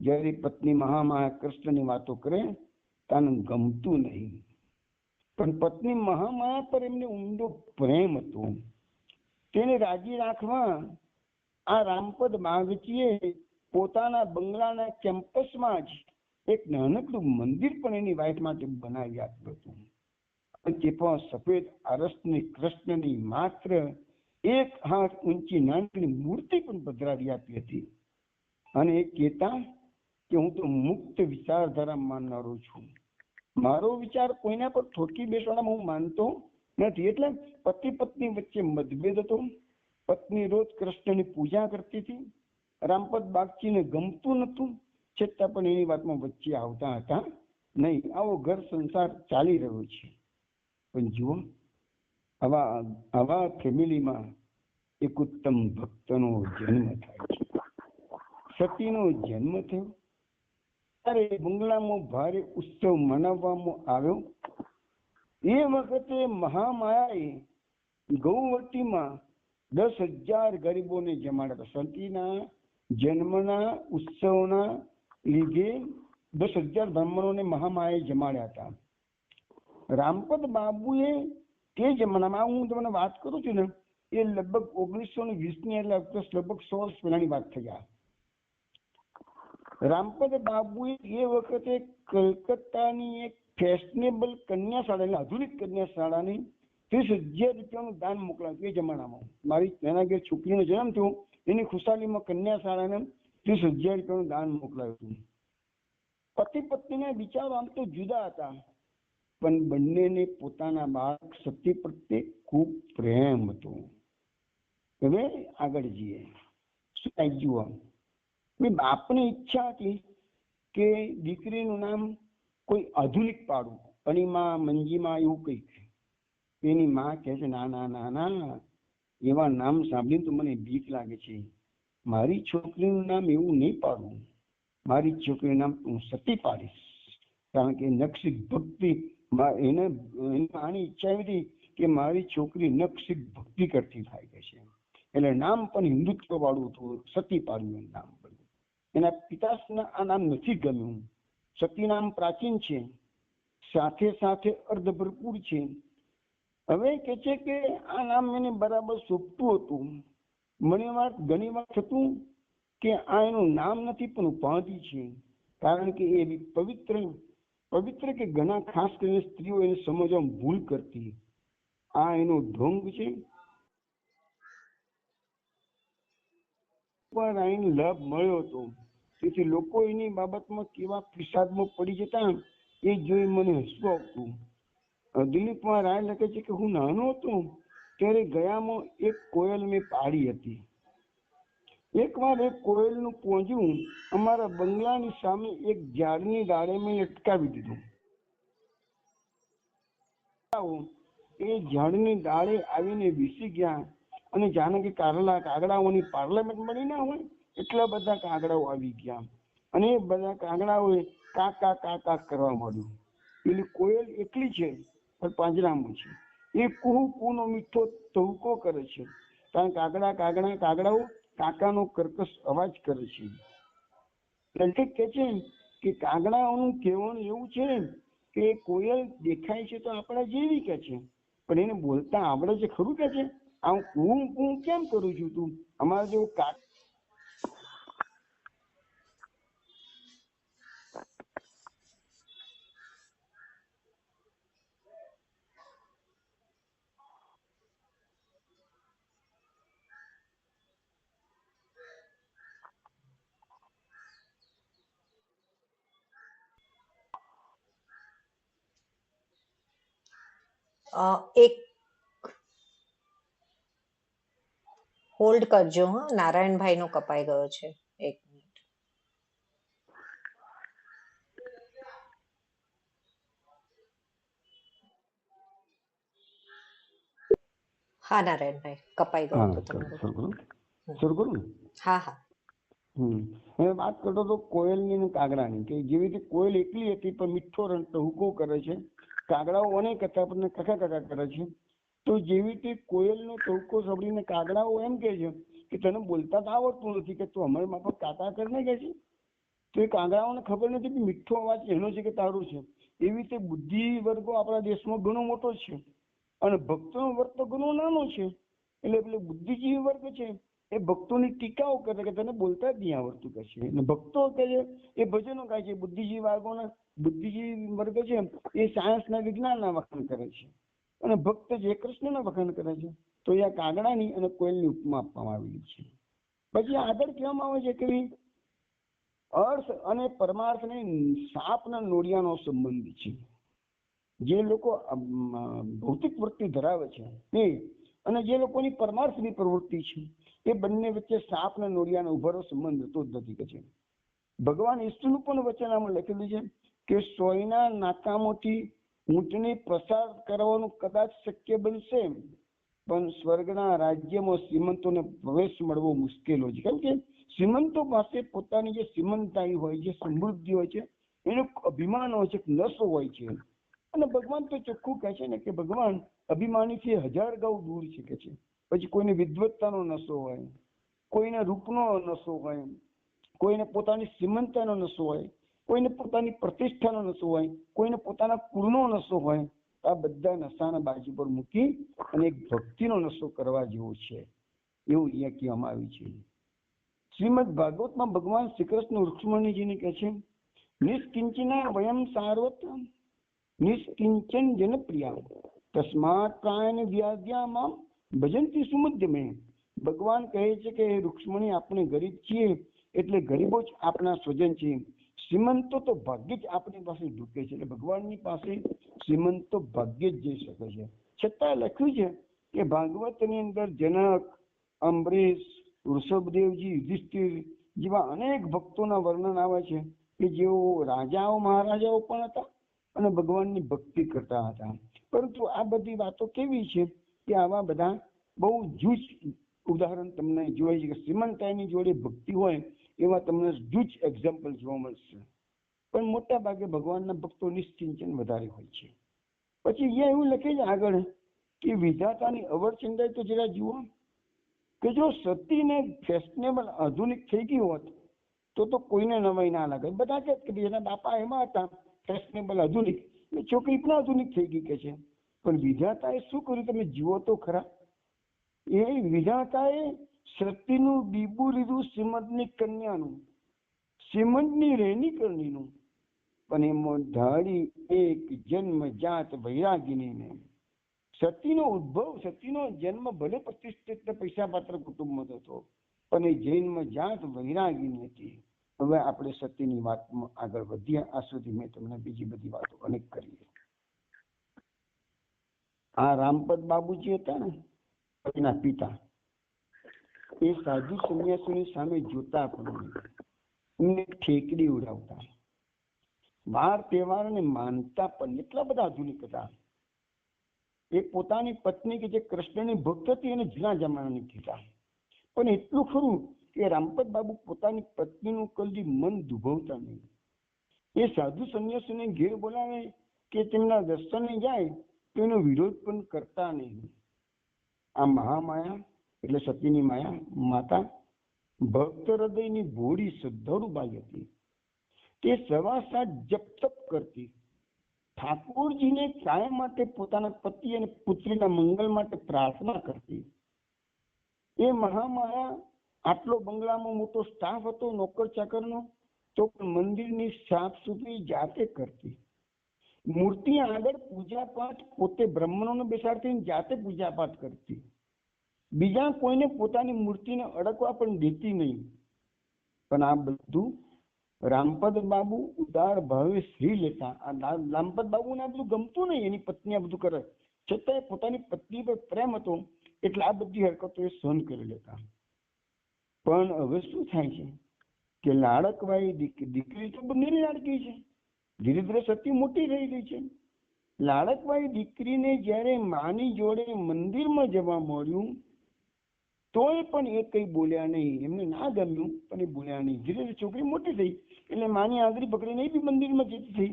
જ્યારે પત્ની મહામાયા કૃષ્ણની વાતો કરે તાને ગમતું નહીં. પણ પત્ની મહામાયા પર એમને ઊંડો પ્રેમ હતો. તેને રાજી રાખવા આ રામપદ માગચીએ પોતાના બંગલાના કેમ્પસમાં જ એક નાનકડું મંદિર પણ એની વાઈફ માટે બનાવી આપ્યું હતું. તે પણ સફેદ આરસની કૃષ્ણની માત્ર 1 હાથ ઊંચી નાનકડી મૂર્તિ પણ પધરાવી આપી હતી. અને એ કહેતા કે હું તો મુક્ત વિચારધારા માનનારો છું, મારો વિચાર કોઈના પર ઠોકી બેસવામાં હું માનતો નથી. એટલે પતિ પત્ની વચ્ચે મતભેદ હતો. પત્ની રોજ કૃષ્ણની પૂજા કરતી હતી. રામપદ બાગચીને ગમતું નતું, છતાં પણ એની વાતમાં વચ્ચે આવતા હતા નહીં. આવો ઘર સંસાર ચાલી રહ્યો છે. પણ જુઓ, આવા ફેમિલીમાં એક ઉત્તમ ભક્તનો જન્મ થાય છે. સતીનો જન્મ થયો ત્યારે બંગલામાં ભારે ઉત્સવ મનાવવામાં આવ્યો. એ વખતે મહામાયાએ ગૌવતીમાં 10,000 ગરીબોને જમાડ્યા. સતીના જન્મના ઉત્સવના લીધે 10,000 બ્રાહ્મણોને મહામાયાએ જમાડ્યા હતા. રામપદ બાબુએ તે જમાનામાં, હું તમને વાત કરું છું ને, એ લગભગ 1920 એટલે લગભગ 100 વર્ષ પહેલાની વાત થઈ. રામપદ બાબુએ એ વખતે કલકત્તાની એક ફેશનેબલ કન્યા શાળા, એટલે આધુનિક કન્યા શાળાની 30,000 રૂપિયાનું દાન મોકલાવ્યું. એ જમાનામાં મારી નાના ઘેર છોકરીનો જન્મ થયો, એની ખુશાલીમાં કન્યા શાળાને 30,000 રૂપિયાનું દાન મોકલાવ્યું. પતિ પત્નીના વિચારો આમ તો જુદા હતા, પણ બંનેને પોતાના બાળક સતી પ્રત્યે ખૂબ પ્રેમ હતો. હવે આગળ જઈએ. શું જુઓ, બાપની ઈચ્છા હતી કે દીકરીનું નામ કોઈ આધુનિક પાડવું, અણીમા મંજીમા એવું કંઈક. એની માં કહે છે, ના ના ના ના, એવા નામ સાંભળીને તો મને બીક લાગે છે. મારી છોકરીનું નામ એવું નહીં પાડવું. મારી છોકરીનું નામ હું સતી પાડીશ. કારણ કે નખશીખ ભક્તિ, આની ઈચ્છા એવી હતી કે મારી છોકરી નખશીખ ભક્તિ કરતી થાય છે. એટલે નામ પણ હિન્દુત્વ વાળું હતું, સતી પાડ્યું નામ. એના પિતાશ્રીને આ નામ નથી ગમ્યું. સતી નામ પ્રાચીન છે, સાથે સાથે અર્ધ ભરપૂર છે. હવે કે છે કે આ નામ એને બરાબર શોભતું હતું. ઘણી વાર થતું કે આ એનું નામ નથી પણ ઉપાધિ છે. કારણ કે એ પવિત્ર કે ઘણા ખાસ કરીને સ્ત્રીઓ એને સમજવામાં ભૂલ કરતી. આ એનો ઢોંગ છે. લાભ મળ્યો હતો, તેથી લોકો એની બાબતમાં કેવા ફિસાદમાં પડી જતા એ જોઈ મને હસવું આવતું. દિલીપ કુમાર રાય લખે છે કે હું નાનો હતો ત્યારે ગયામાં એક કોયલ મેં પાળી હતી. એકવાર એક કોયલનું પોંજું અમારા બંગલાની સામે એક ઝાડની ડાળે મેં લટકાવી દીધું. એ ઝાડની ડાળે આવીને બેસી ગયા અને જાણે કે કાગડાઓની પાર્લામેન્ટ મળી ના હોય એટલા બધા કાગડાઓ આવી ગયા. અને એ બધા કાગડાઓએ કાકા કાકા કરવા માંડ્યું. પેલી કોયલ એકલી છે પણ પાંજરામાં છે. એ કુહુ કુનો મીઠો તહુકો કરે છે. કારણ કાગડાઓ કાકાનો કર્કશ અવાજ કરે છે. એટલે કે છે કે કાગડાઓનું કહેવાનું એવું છે કે કોયલ દેખાય છે તો આપણા જેવી કે છે, પણ એને બોલતા આવડે છે ખરું કે છે. હું કેમ કરું છું તું અમારા જેવું એક હોલ્ડ કરજો. નારાયણભાઈ નો કપાઈ ગયો છે. એક મિનિટ. હા નારાયણભાઈ, કપાઈ ગયો હતો તમારું. હા હા. હવે વાત કરતો હતો કોયલની અને કાગડાની, કે જેવી રીતે કોયલ એકલી હતી પણ મીઠો ટહુકો કરે છે, કાગડાઓ અનેક હતા પણ કકા કકા કરે છે. તો જેવી રીતે કોયલનો ટહુકો સાંભળીને કાગડાઓ એમ કે છે કે તને બોલતા તો આવડતું નથી, કે તું અમારી માફક કાકા કરીને કે છે. તો એ કાગડાઓને ખબર નથી કે મીઠો અવાજ એનો છે કે તારું છે. એવી રીતે બુદ્ધિ વર્ગો આપણા દેશમાં ઘણો મોટો છે અને ભક્તોનો વર્ગ તો ઘણો નાનો છે. એટલે પેલો બુદ્ધિજીવી વર્ગ છે એ ભક્તોની ટીકાઓ કરે કે તને બોલતા જ નહીં આવડતું કે છે, અને ભક્તો કે છે એ ભજનો ગાય છે. બુદ્ધિજીવી વર્ગ છે એ સાયન્સના વિજ્ઞાનના વખાણ કરે છે અને ભક્ત જે કૃષ્ણના વખાણ કરે છે. તો એ કાગડાની અને કોયલની ઉપમા આપવામાં આવેલી છે. પછી આગળ કહેવામાં આવે છે કે અર્થ અને પરમાર્થને સાપના નોળિયાનો સંબંધ છે. જે લોકો ભૌતિક વૃત્તિ ધરાવે છે એ અને જે લોકોની પરમાર્થની પ્રવૃત્તિ છે એ બંને વચ્ચે સાપના નોળિયાનો ઉભારો સંબંધ હતો જ નથી કે છે. ભગવાન ઈસુનું પણ વચન આમાં લખેલું છે કે સોયના નાકામોથી ઊંટને પ્રસાર કરવાનું કદાચ શક્ય બનશે, પણ સ્વર્ગના રાજ્યમાં શ્રીમંતોને પ્રવેશ મળવો મુશ્કેલ હોય છે. કેમ કે શ્રીમંતો પાસે પોતાની જે શ્રીમંતાઈ હોય છે, સમૃદ્ધિ હોય છે, એનું અભિમાન હોય છે, નશો હોય છે. અને ભગવાન તો ચોખ્ખું કહે છે ને કે ભગવાન અભિમાનીથી 1000 ગૌ દૂર છે કે છે. પછી કોઈને વિદ્વત્તાનો નશો હોય, કોઈને રૂપનો નશો હોય, કોઈને પોતાની શ્રીમંતાનો નશો હોય, કોઈને પોતાની પ્રતિષ્ઠાનો નશો હોય, કોઈને પોતાના કુળનો નશો હોય. આ બધા નશાના બાજુ પર મૂકી અને એક ભક્તિનો નશો કરવા જેવો છે એવું અહીંયા કહેવામાં આવ્યું છે. શ્રીમદ ભાગવતમાં ભગવાન શ્રી કૃષ્ણ રૂક્ષ્મણીજીને કહે છે, નિષ્કિંચના વયમ સાર્વત નિષ્કિંચન જનપ્રિયા તસ્માત પ્રાયન વ્યાધ્યામાં ભજંતી સુમધ્યમે. ભગવાન કહે છે કે રૂક્ષ્મણી આપણે ગરીબ છીએ એટલે ગરીબો જ આપણા સ્વજન છે. શ્રીમંતો તો ભાગ્ય જ આપણી પાસે ઢૂકે છે. એટલે ભગવાનની પાસે શ્રીમંતો ભાગ્ય જ જઈ શકે છે. છતાં લખ્યું છે કે ભાગવતની અંદર જનક, અંબરીશ, વૃષભદેવજી, યુધિષ્ઠિર જેવા અનેક ભક્તોના વર્ણન આવે છે કે જેઓ રાજાઓ મહારાજાઓ પણ હતા અને ભગવાનની ભક્તિ કરતા હતા. પરંતુ આ બધી વાતો કેવી છે કે આવા બધા બહુ જૂજ ઉદાહરણ તમને જોઈ છે કે શ્રીમંતાઈની જોડે ભક્તિ હોય એવા તમને જૂજ એક્ઝામ્પલ જોવા મળશે. પણ મોટા ભાગે ભગવાનના ભક્તો નિશ્ચિંચન વધારે હોય છે. પછી અહીંયા એવું લખે છે આગળ કે વિધાતાની અવરચંદાઈ તો જરા જુઓ કે જો સતીને ફેશનેબલ આધુનિક થઈ ગઈ હોત તો કોઈને નવાઈ ના લાગે. બધા કહે કે એના બાપા એમાં હતા ફેશનેબલ આધુનિક, છોકરી પણ આધુનિક થઈ ગઈ કે છે. પણ વિધાતાએ શું કર્યું તમે જુઓ તો ખરા. એ વિધાતાએ સતીનું બીબું લીધું શ્રીમદની કન્યાનું, શ્રીમંતની રહેણીકરણીનું, પણ એમાં ધારી એક જન્મ જાત વૈરાગીનીને. સતીનો ઉદ્ભવ, સતીનો જન્મ ભલે પ્રતિષ્ઠિત પૈસા પાત્ર કુટુંબમાં હતો પણ એ જન્મ જાત વૈરાગીની હતી. હવે આપણે સતીની વાતમાં આગળ વધીએ. આ સુધી મેં તમને બીજી બધી વાતો અનેક કરી. આ રામપદ બાબુજી હતા ને એના પિતા, એ સાધુ સંન્યાસીની સામે જોતા પણ એમને ઠેકડી ઉડાવતા, વાર તહેવારને માનતા પણ એટલા બધા આધુનિક હતા. એ પોતાની પત્ની કે જે કૃષ્ણની ભક્ત હતી એને જૂના જમાનાની કીધા. પણ એટલું ખરું કે રામપદ બાબુ પોતાની પત્નીનું કદી મન દુભવતા નહીં. એ સાધુ સંન્યાસીને ઘેર બોલાવે કે તેમના દર્શને જાય તો એનો વિરોધ પણ કરતા નહીં. આ મહામાયા એટલે સતીની માયા માતા ભક્ત હૃદયની ભોળી શ્રદ્ધાળુ બાઈ હતી. તે સવા સાત જપ તપ કરતી, ઠાકોરજીને કાયમ માટે પોતાના પતિ અને પુત્રીના મંગળ માટે પ્રાર્થના કરતી. એ મહામાયા આટલો બંગલામાં મોટો સ્ટાફ હતો નોકર ચાકરનો, તો પણ મંદિરની સાફ સફાઈ જાતે કરતી. મૂર્તિ આગળ પૂજા પાઠ પોતે બ્રાહ્મણોને બેસાડતી જાતે પૂજા પાઠ કરતી. બીજા કોઈને પોતાની મૂર્તિને અડકવા પણ દેતી નહીં. પણ આ બધું રામપદ બાબુ ઉદાર ભાવે શ્રી લેતા. આ રામપદ બાબુને આ બધું ગમતું નહીં, એની પત્ની આ બધું કરે, છતાંય પોતાની પત્ની પર પ્રેમ હતો એટલે આ બધી હરકતો એ સહન કરી લેતા. પણ હવે શું થાય છે કે લાડકવાઈ દીકરી તો બંને લાડકી છે, ધીરે ધીરે સતી મોટી થઈ ગઈ છે. લાડકવાઈ દીકરીને જ્યારે માની જોડે મંદિરમાં જવા મળ્યું તોય પણ એ કઈ બોલ્યા નહીં. એમને ના ગમ્યું પણ એ બોલ્યા નહીં. ધીરે ધીરે છોકરી મોટી થઈ એટલે માની આંગળી પકડીને એ બી મંદિરમાં જતી થઈ.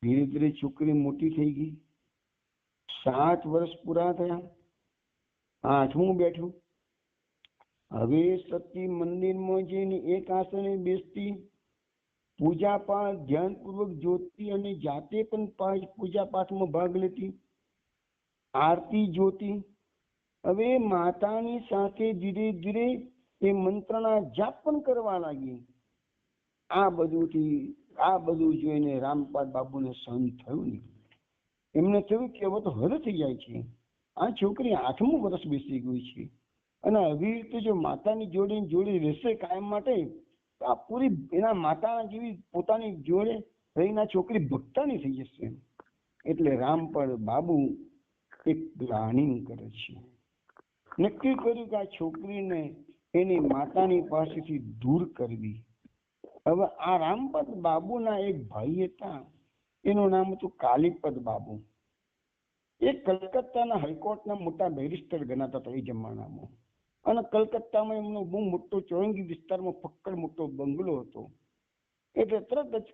ધીરે ધીરે છોકરી મોટી થઈ ગઈ. 7 વર્ષ પૂરા થયા, 8મું બેઠું. હવે સતી મંદિરમાં જઈને એક આસને બેસતી પૂજા પાઠ ધ્યાનપૂર્વક જોતી અને જાતે પણ પૂજા પાઠમાં ભાગ લેતી, આરતી જોતી. હવે માતાની સાથે ધીરે ધીરે એ મંત્રના જાપ પણ કરવા લાગી. આ બધું જોઈને રામપાદ બાબુને સહન થયું નહીં. એમને થયું કે હવે તો હદ થઈ જાય છે, આ છોકરી 8મું વર્ષ બેસી ગઈ છે અને આવી રીતે જો માતાની જોડે રહેશે કાયમ માટે, આ પૂરી એના માતા જેવી પોતાની જોડે રહીને છોકરી ભક્તાની થઈ જશે. એટલે રામપાદ બાબુ એક પ્લાનિંગ કરે છે. નક્કી કર્યું કે આ છોકરીને એની માતાની પાસેથી દૂર કરવી. હવે આ રામપદ બાબુના એક ભાઈ હતા, એનું નામ હતું કાલીપદ બાબુ. એ કલકત્તાના હાઈકોર્ટના મોટા બેરિસ્ટર ગણાતા હતા એ જમાનામાં. અને કલકત્તામાં એમનો બહુ મોટો ચોરંગી વિસ્તારમાં ફક્કડ મોટો બંગલો હતો. એટલે તરત જ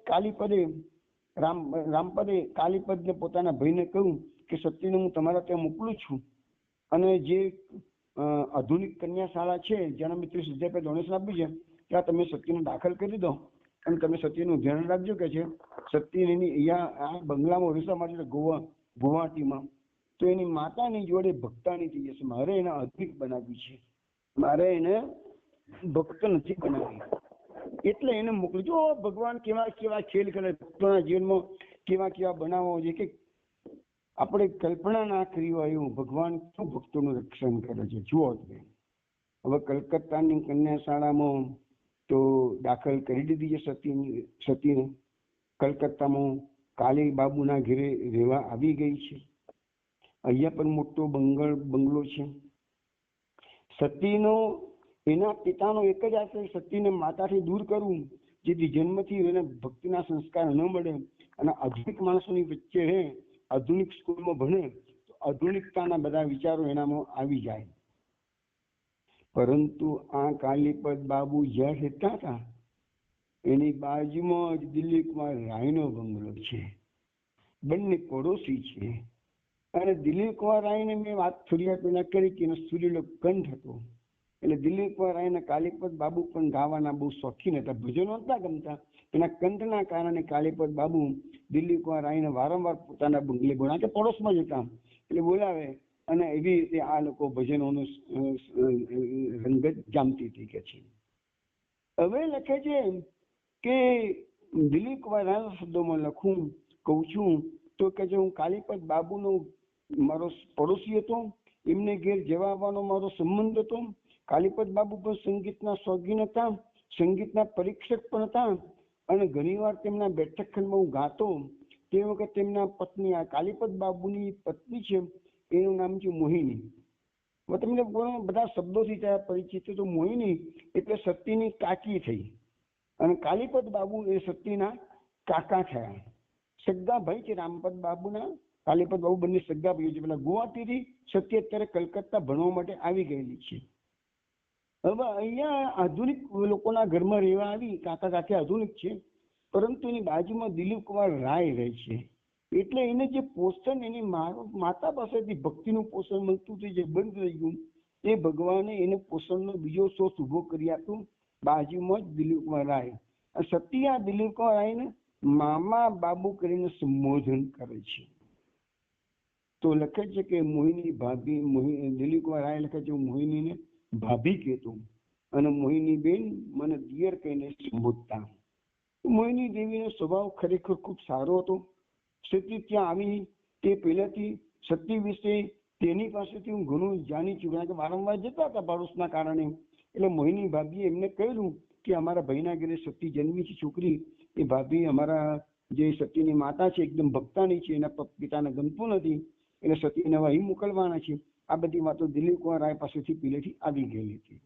રામપદે કાલીપદને પોતાના ભાઈને કહ્યું કે સતીને હું તમારા ત્યાં મોકલું છું, અને જે આધુનિક કન્યાશાળા છે જેના મેં 30,000 રૂપિયા ડોનેશન આપ્યું છે ત્યાં તમે સતીને દાખલ કરી દો, અને તમે સતીનું ધ્યાન રાખજો કે છે સતી એની અહીંયા આ બંગલામાં રહેવા માટે ગુવાહાટીમાં, તો એની માતાની જોડે ભક્તાની થઈ જશે. મારે એને આધુનિક બનાવવી છે, મારે એને ભક્ત નથી બનાવી. એટલે એને મોકલી. જો ભગવાન કેવા કેવા ખેલ કરે ભક્તોના જીવનમાં, કેવા કેવા બનાવો છે કે આપણે કલ્પના ના કરી હોય એવું ભગવાન શું ભક્તોનું રક્ષણ કરે છે. જુઓ તમે હવે કલકત્તાની કન્યાશાળામાં તો દાખલ કરી દીધી છે સતીને. કલકત્તામાં કાલી બાબુના ઘરે રહેવા આવી ગઈ છે. અહીંયા પણ મોટો બંગલો છે. સતીનો એના પિતાનો એક જ આશય સતીને માતાથી દૂર કરવું, જેથી જન્મથી એને ભક્તિના સંસ્કાર ન મળે અને આધુનિક માણસોની વચ્ચે રહે, આધુનિક સ્કૂલમાં ભણે તો આધુનિકતાના બધા વિચારો એનામાં આવી જાય. પરંતુ આ કાલીપદ બાબુ જ્યાં રહેતા હતા એની બાજુમાં જ દિલીપકુમાર રાયનો બંગલો છે. બંને પડોશી છે. અને દિલીપકુમાર રાયને મેં વાત થોડી વાર પહેલા કરી કે એનો સુરીલો કંઠ હતો. એટલે દિલીપકુમાર રાયના કાલીપદ બાબુ પણ ગાવાના બહુ શોખીન હતા. ભજનો નતા ગમતા, એના કંઠના કારણે કાલીપદ બાબુ દિલીપકુમાર રાયને વારંવાર પોતાના બંગલે બોલાવે કે પડોશમાં જ હતા એટલે બોલાવે, અને એવી રીતે આ લોકો ભજનોનું રંગત જામતી થઈ કે છે. હવે લખે છે કે દિલીપકુમાર રાયના શબ્દોમાં કહું છું તો કે જે હું કાલીપદ બાબુનો મારો પડોશી હતો, એમને ઘેર જવા આવવાનો મારો સંબંધ હતો. કાલીપદ બાબુ પણ સંગીતના શોખીન હતા, સંગીતના પરીક્ષક પણ હતા, અને ઘણીવાર તેમના બેઠક ખંડમાં હું ગાતો તે વખત તેમના પત્ની, આ કાલીપદ બાબુની પત્ની છે એનું નામ છે મોહિની. તમને બધા શબ્દોથી ત્યાં પરિચિત. તો મોહિની એટલે સતીની કાકી થઈ, અને કાલીપદ બાબુ એ સતીના કાકા થયા. સગા ભાઈ છે રામપદ બાબુના. કાલીપદ બાબુ બંને સગા ભાઈઓ છે. પેલા ગુવાહાટીથી સતી અત્યારે કલકત્તા ભણવા માટે આવી ગયેલી છે. હવે અહીંયા આધુનિક લોકોના ઘરમાં રહેવા આવી. કાકા કાકી આધુનિક છે, પરંતુ એની બાજુમાં દિલીપકુમાર રાય રહે છે. એટલે એને જે પોષણ એની માતા પાસેથી ભક્તિનું પોષણ મળતું હતું, જે બંધ થઈ ગયું, એ ભગવાને એને પોષણનો બીજો સોર્સ ઉભો કરી આપ્યો બાજુમાં જ દિલીપકુમાર રાય. સતી આ દિલીપકુમાર રાયને મામા બાબુ કરીને સંબોધન કરે છે. તો લખે છે કે મોહિની ભાભી, દિલીપકુમાર રાય લખે છે મોહિનીને ભાભી કહેતો, અને મોહિની બેન મને દિયર કહીને સંબોધતા. મોહિની દેવીનો સ્વભાવ ખરેખર ખૂબ સારો હતો. સતી ત્યાં આવી તે પહેલાથી સતી વિશે તેની પાસેથી હું ઘણું જાણી ચૂક્યા, કે વારંવાર જતા હતા પાડોશના કારણે. એટલે મોહિની ભાભીએ એમને કહ્યું કે અમારા ભાઈના ઘરે સતી જન્મી છે છોકરી, એ ભાભી અમારા જે સતીની માતા છે એકદમ ભક્તાની છે, એના પિતાને ગમતું નથી, એટલે સતીને અહીં મોકલવાના છે. આ બધી વાતો દિલીપકુમાર રાય પાસેથી પહેલેથી આવી ગયેલી હતી.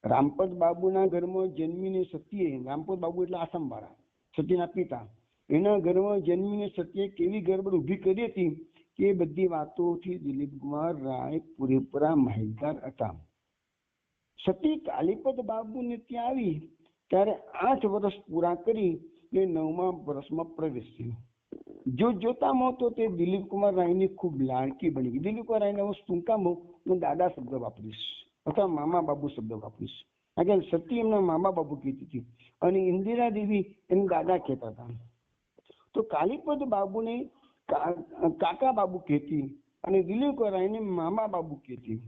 રામપદ બાબુના ઘરમાં જન્મીને સતીએ, રામપદ બાબુ એટલે આસામવાળા, સતીના પિતા, એના ઘરમાં જન્મીને સતીએ કેવી ગડબડ ઊભી કરી હતી કે એ બધી વાતોથી દિલીપકુમાર રાય પૂરેપૂરા માહિતગાર હતા. સતી કાલીપદ બાબુને ત્યાં આવી ત્યારે 8 વર્ષ પૂરા કરી એ 9મા વર્ષમાં પ્રવેશી. જોતામાં તો તે દિલીપકુમાર રાયની ખૂબ લાડકી બની ગઈ. દિલીપકુમાર રાયને હું ટૂંકામાં હું દાદા શબ્દ વાપરીશ અથવા મામા બાબુ શબ્દ વાપરીશ. આગળ સતી એમના મામા બાપુ કહેતી હતી અને ઇન્દિરા દેવી એના દાદા કહેતા હતા. તો કાલીપદ બાબુને કાકા બાબુ કહેતી અને દિલીપ રાયને મામા બાબુ કહેતી.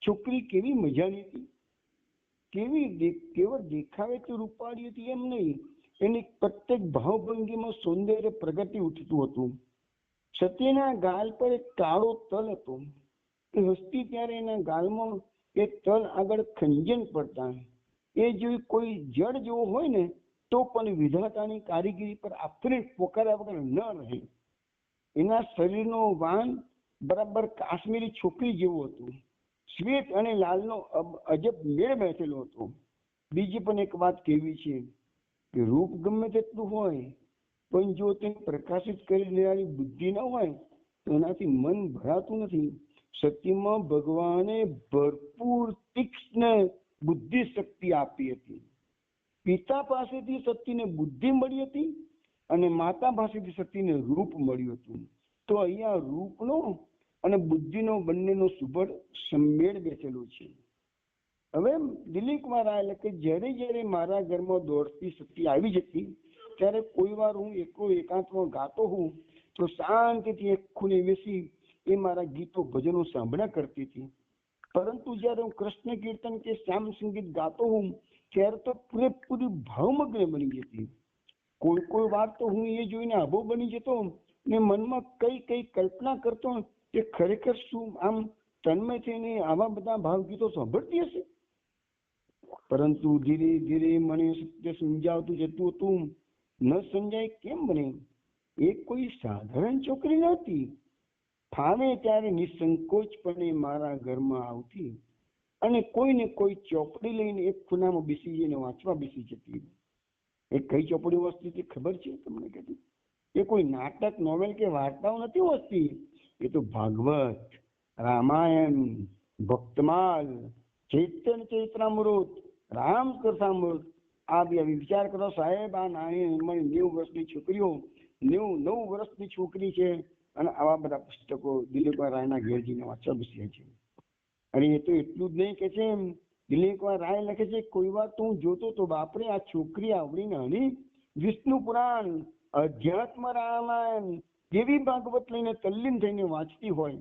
છોકરી કેવી મજાની હતી, કેવળ દેખાવે તો રૂપાળી હતી એમ નહીં, એની પ્રત્યેક ભાવભંગીમાં સૌંદર્ય પ્રગટી ઉઠતું હતું. સતીના ગાલ પર એક કાળો તલ હતો. એ હસતી ત્યારે એના ગાલમાં એ તલ આગળ ખંજન પડતા. એ જો કોઈ જડ જેવો હોય ને તો પણ વિધાતાની કારીગરી પર આફરીત પોકાર્યા વગર ન રહે. એના શરીરનો વાન બરાબર કાશ્મીરી છોકરી જેવું હતું. શ્વેત અને લાલનો અજબ મેળ બેઠેલો હતો. બીજી પણ એક વાત કહેવી છે કે રૂપ ગમે તેટલું હોય પણ જો તે પ્રકાશિત કરી લેવાની બુદ્ધિ ન હોય તો એનાથી મન ભરાતું નથી. સતીમાં ભગવાને ભરપૂર તીક્ષ્ણ બુદ્ધિ શક્તિ આપી હતી. પિતા પાસેથી સતીને બુદ્ધિ મળી હતી અને માતા પાસેથી સતીને રૂપ મળ્યું હતું. તો અહીંયા રૂપનો અને બુદ્ધિનો બંનેનો સુભળ સંમેળ બેઠેલો છે. હવે દિલીપ કુમાર રાય લખે, જ્યારે મારા ઘરમાં દોડતી સતી આવી જતી ત્યારે કોઈ વાર હું એકાંતમાં ગાતો હું તો શાંતિથી એક ખૂણે બેસી એ મારા ગીતો ભજનો સાંભળ્યા કરતી હતી. પરંતુ જ્યારે હું કૃષ્ણ કીર્તન કે શ્યામ સંગીત ગાતો હું ત્યારે તો પૂરેપૂરી ભાવમગ્ન બની જતી. કોઈ વાર તો હું એ જોઈને આભો બની જતો ને મનમાં કઈ કલ્પના કરતો કે ખરેખર શું આમ તન્મય થઈને આવા બધા ભાવગીતો સાંભળતી હશે. પરંતુ ધીરે ધીરે મને સત્ય સમજાવતું જતું હતું. ન સમજાય કેમ બને. એ કોઈ સાધારણ છોકરી નહોતી. ફાવે ત્યારે નિસંકોચપણે મારા ઘરમાં આવતી અને કોઈને કોઈ ચોપડી લઈને એક ખૂણામાં બેસી જઈને વાંચવા બેસી જતી. એ કઈ ચોપડી વાંચતી હતી ખબર છે તમને? કહેતી એ કોઈ નાટક, નોવેલ કે વાર્તાઓ નથી વાંચતી. એ તો ભાગવત, રામાયણ, ભક્તમાલ, ચૈતન્ય ચૈત્રામૃત, રામ કથામૃત આ બે વિચાર કરો સાહેબ. આ નાની 90 વર્ષની છોકરીઓ, 9 વર્ષની છોકરી છે અને આવા બધા પુસ્તકો દિલીપ રાયના ઘેર જઈને વાંચવા બેસીએ છે. અને એ તો એટલું જ નહીં કે છે, દિલીપ રાય લખે છે, કોઈ વાર તો હું જોતો તો બાપરે આ છોકરી આવડી નાની વિષ્ણુ પુરાણ, અધ્યાત્મ રામાયણ જેવી ભાગવત લઈને તલ્લીન થઈને વાંચતી હોય.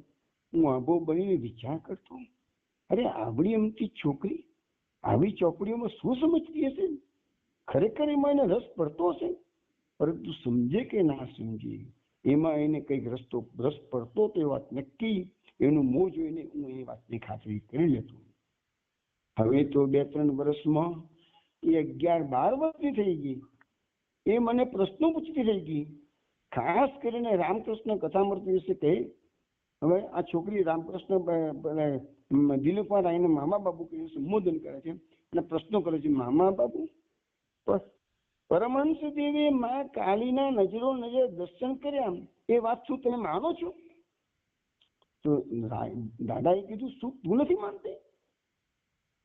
હું આભો બનીને વિચાર કરતો, અરે આવડી અમથી છોકરી આવી ચોપડીઓમાં શું સમજતી હશે? ખરેખર એમાં એને રસ પડતો હશે, પરંતુ સમજે કે ના સમજે એમાં એને કઈક રસ પડતો તો એ વાત નક્કી. એનું મોં જોઈને હું એ વાતની ખાતરી કરી લેતો. હવે તો 2-3 વર્ષમાં એ 11-12 વર્ષની થઈ ગઈ. એ મને પ્રશ્નો પૂછતી થઈ ગઈ, ખાસ કરીને રામકૃષ્ણ કથામૃત વિશે કહે. હવે આ છોકરી રામકૃષ્ણ દિલીપ રાયને મામા બાપુ કહી સંબોધન કરે છે અને પ્રશ્નો કરે છે. મામા બાપુ, પરમહંસ દેવે માં કાલીના નજરો નજર દર્શન કર્યા એ વાત શું તમે માનો છો? તો દાદાએ કીધું, શું તું નથી માનતી?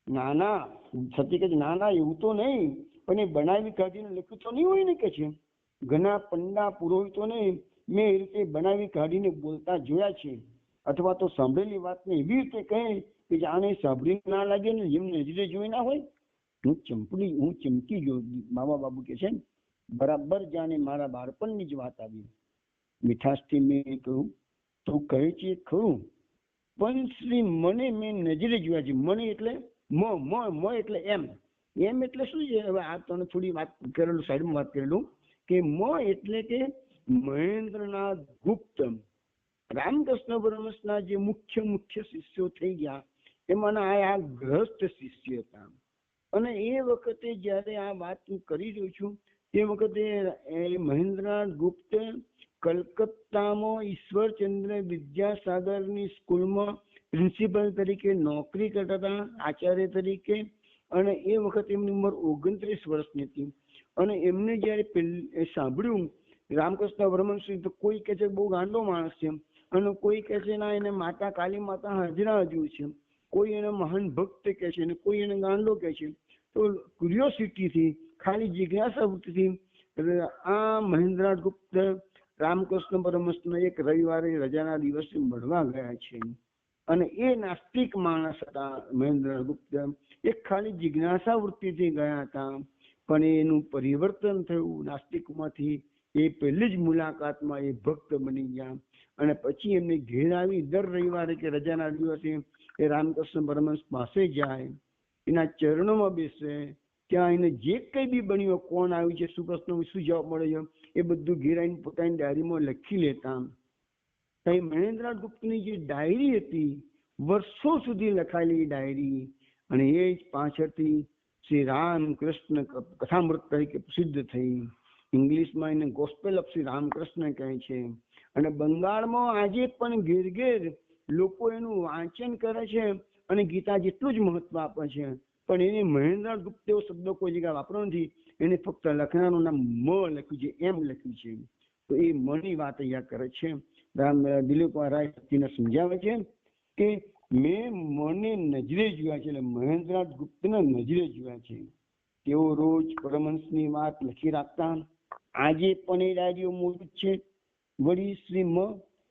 ના સતી કહે છે, ના એવું તો નહીં, પણ એ બનાવી કાઢીને લખ્યું તો નહીં હોય ને કે છે. ઘણા પંડા પુરોહિતોને મેં એ રીતે બનાવી કાઢીને બોલતા જોયા છે, અથવા તો સાંભળેલી વાતને એવી રીતે કહે કે જાણે સાંભળી ના લાગે ને જેમ નજરે જોઈ ના હોય. હું ચમકી ગયો. મામા બાબુ કે છે બરાબર જાણે મારા બાળપણની જ વાત આવી. મીઠાશથી મેં કહ્યું, તું કહે છે ખરું, પણ શ્રી મને મેં નજરે જોયા છે. મને એટલે મ એટલે એમ એટલે શું છે? હવે આ તને થોડી વાત કરેલું, સાઈડમાં વાત કરેલું કે મ એટલે કે મહેન્દ્રનાથ ગુપ્ત, રામકૃષ્ણ પરમહંસના જે મુખ્ય શિષ્યો થઈ ગયા એમાંના આ ગ્રસ્ત શિષ્ય હતા. અને એ વખતે જયારે આ વાત હું કરી રહ્યો છું તે વખતે મહેન્દ્રનાથ ગુપ્ત કલકત્તામાં ઈશ્વરચંદ્ર વિદ્યાસાગરની સ્કૂલમાં પ્રિન્સિપલ તરીકે નોકરી કરતા હતા, આચાર્ય તરીકે. અને એ વખતે એમની ઉંમર 29 વર્ષની હતી. અને એમને જયારે સાંભળ્યું રામકૃષ્ણ પરમહંસ, તો કોઈ કહે છે બહુ ગાંડો માણસ છે, અને કોઈ કહે છે ના એને માતા કાલી માતા હાજરા હજુ છે, કોઈ એને મહાન ભક્ત કહે છે, અને કોઈ એને ગાંડો કહે છે. તો ક્યુરિયોસિટીથી, ખાલી જિજ્ઞાસાથી આ મહેન્દ્રનાથ ગુપ્ત રામકૃષ્ણ પરમહંસને એક રવિવારે રજાના દિવસે મળવા ગયા છે. અને એ નાસ્તિક માણસ હતા મહેન્દ્રગુપ્ત. એ ખાલી જિજ્ઞાસા વૃત્તિથી ગયા હતા, પણ એનું પરિવર્તન થયું. નાસ્તિકમાંથી એ પહેલી જ મુલાકાતમાં એ ભક્ત બની ગયા. અને પછી એમને ઘેર આવી દર રવિવારે કે રજાના દિવસે એ રામકૃષ્ણ પરમહંસ પાસે જાય, એના ચરણોમાં બેસે. ત્યાં એને જે કંઈ બી બન્યું, કોણ આવ્યું છે, શું પ્રશ્ન, શું જવાબ મળે છે, એ બધું ઘેર આવીને પોતાની ડાયરીમાં લખી લેતા. તો મહેન્દ્રગુપ્તની જે ડાયરી હતી, વર્ષો સુધી લખાયેલી ડાયરી, અને એ જ પાછળથી શ્રી રામકૃષ્ણ કથામૃત તરીકે પ્રસિદ્ધ થઈ. ઇંગ્લિશમાં એને ગોસ્પેલ ઓફ શ્રી રામકૃષ્ણ કહે છે. અને બંગાળમાં આજે પણ ઘેર ઘેર લોકો એનું વાંચન કરે છે અને ગીતા જેટલું જ મહત્વ આપે છે. પણ એને મહેન્દ્રગુપ્ત એવો શબ્દ કોઈ જગ્યાએ વાપરો નથી. એને ફક્ત લખનારનું નામ મ લખ્યું છે, એમ લખ્યું છે. તો એ મની વાત અહીંયા કરે છે. દિલીપ રાય સતીને સમજાવે છે કે મેં મને નજરે જોયા છે, એટલે મહેન્દ્રગુપ્તને નજરે જોયા છે. તેઓ રોજ પરમહંસની વાત લખી રાખતા. આજે પણ એ ડાયરીઓ મોજૂદ છે. વળી શ્રી મ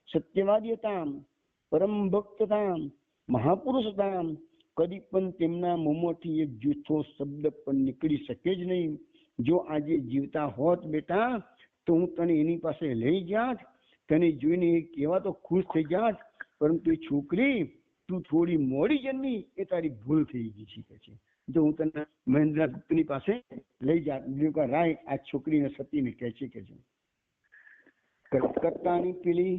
સત્યવાદી હતા, પરમ ભક્ત હતા, મહાપુરુષ હતા. કદી પણ તેમના મોંમાંથી એક જૂઠો શબ્દ પણ નીકળી શકે જ નહીં. જો આજે જીવતા હોત બેટા, તો હું તને એની પાસે લઈ જાત, તને જોઈને એ કહેવા તો ખુશ થઈ જાત, પરંતુ એ છોકરી તું થોડી મોડી જન્મી, એ તારી ભૂલ થઈ ગઈ છે કે છે. જો હું તને મહેન્દ્રગુપ્તની પાસે લઈ જાત. રાય આ છોકરીને સતીને કહે છે કે કલકત્તાની પેલી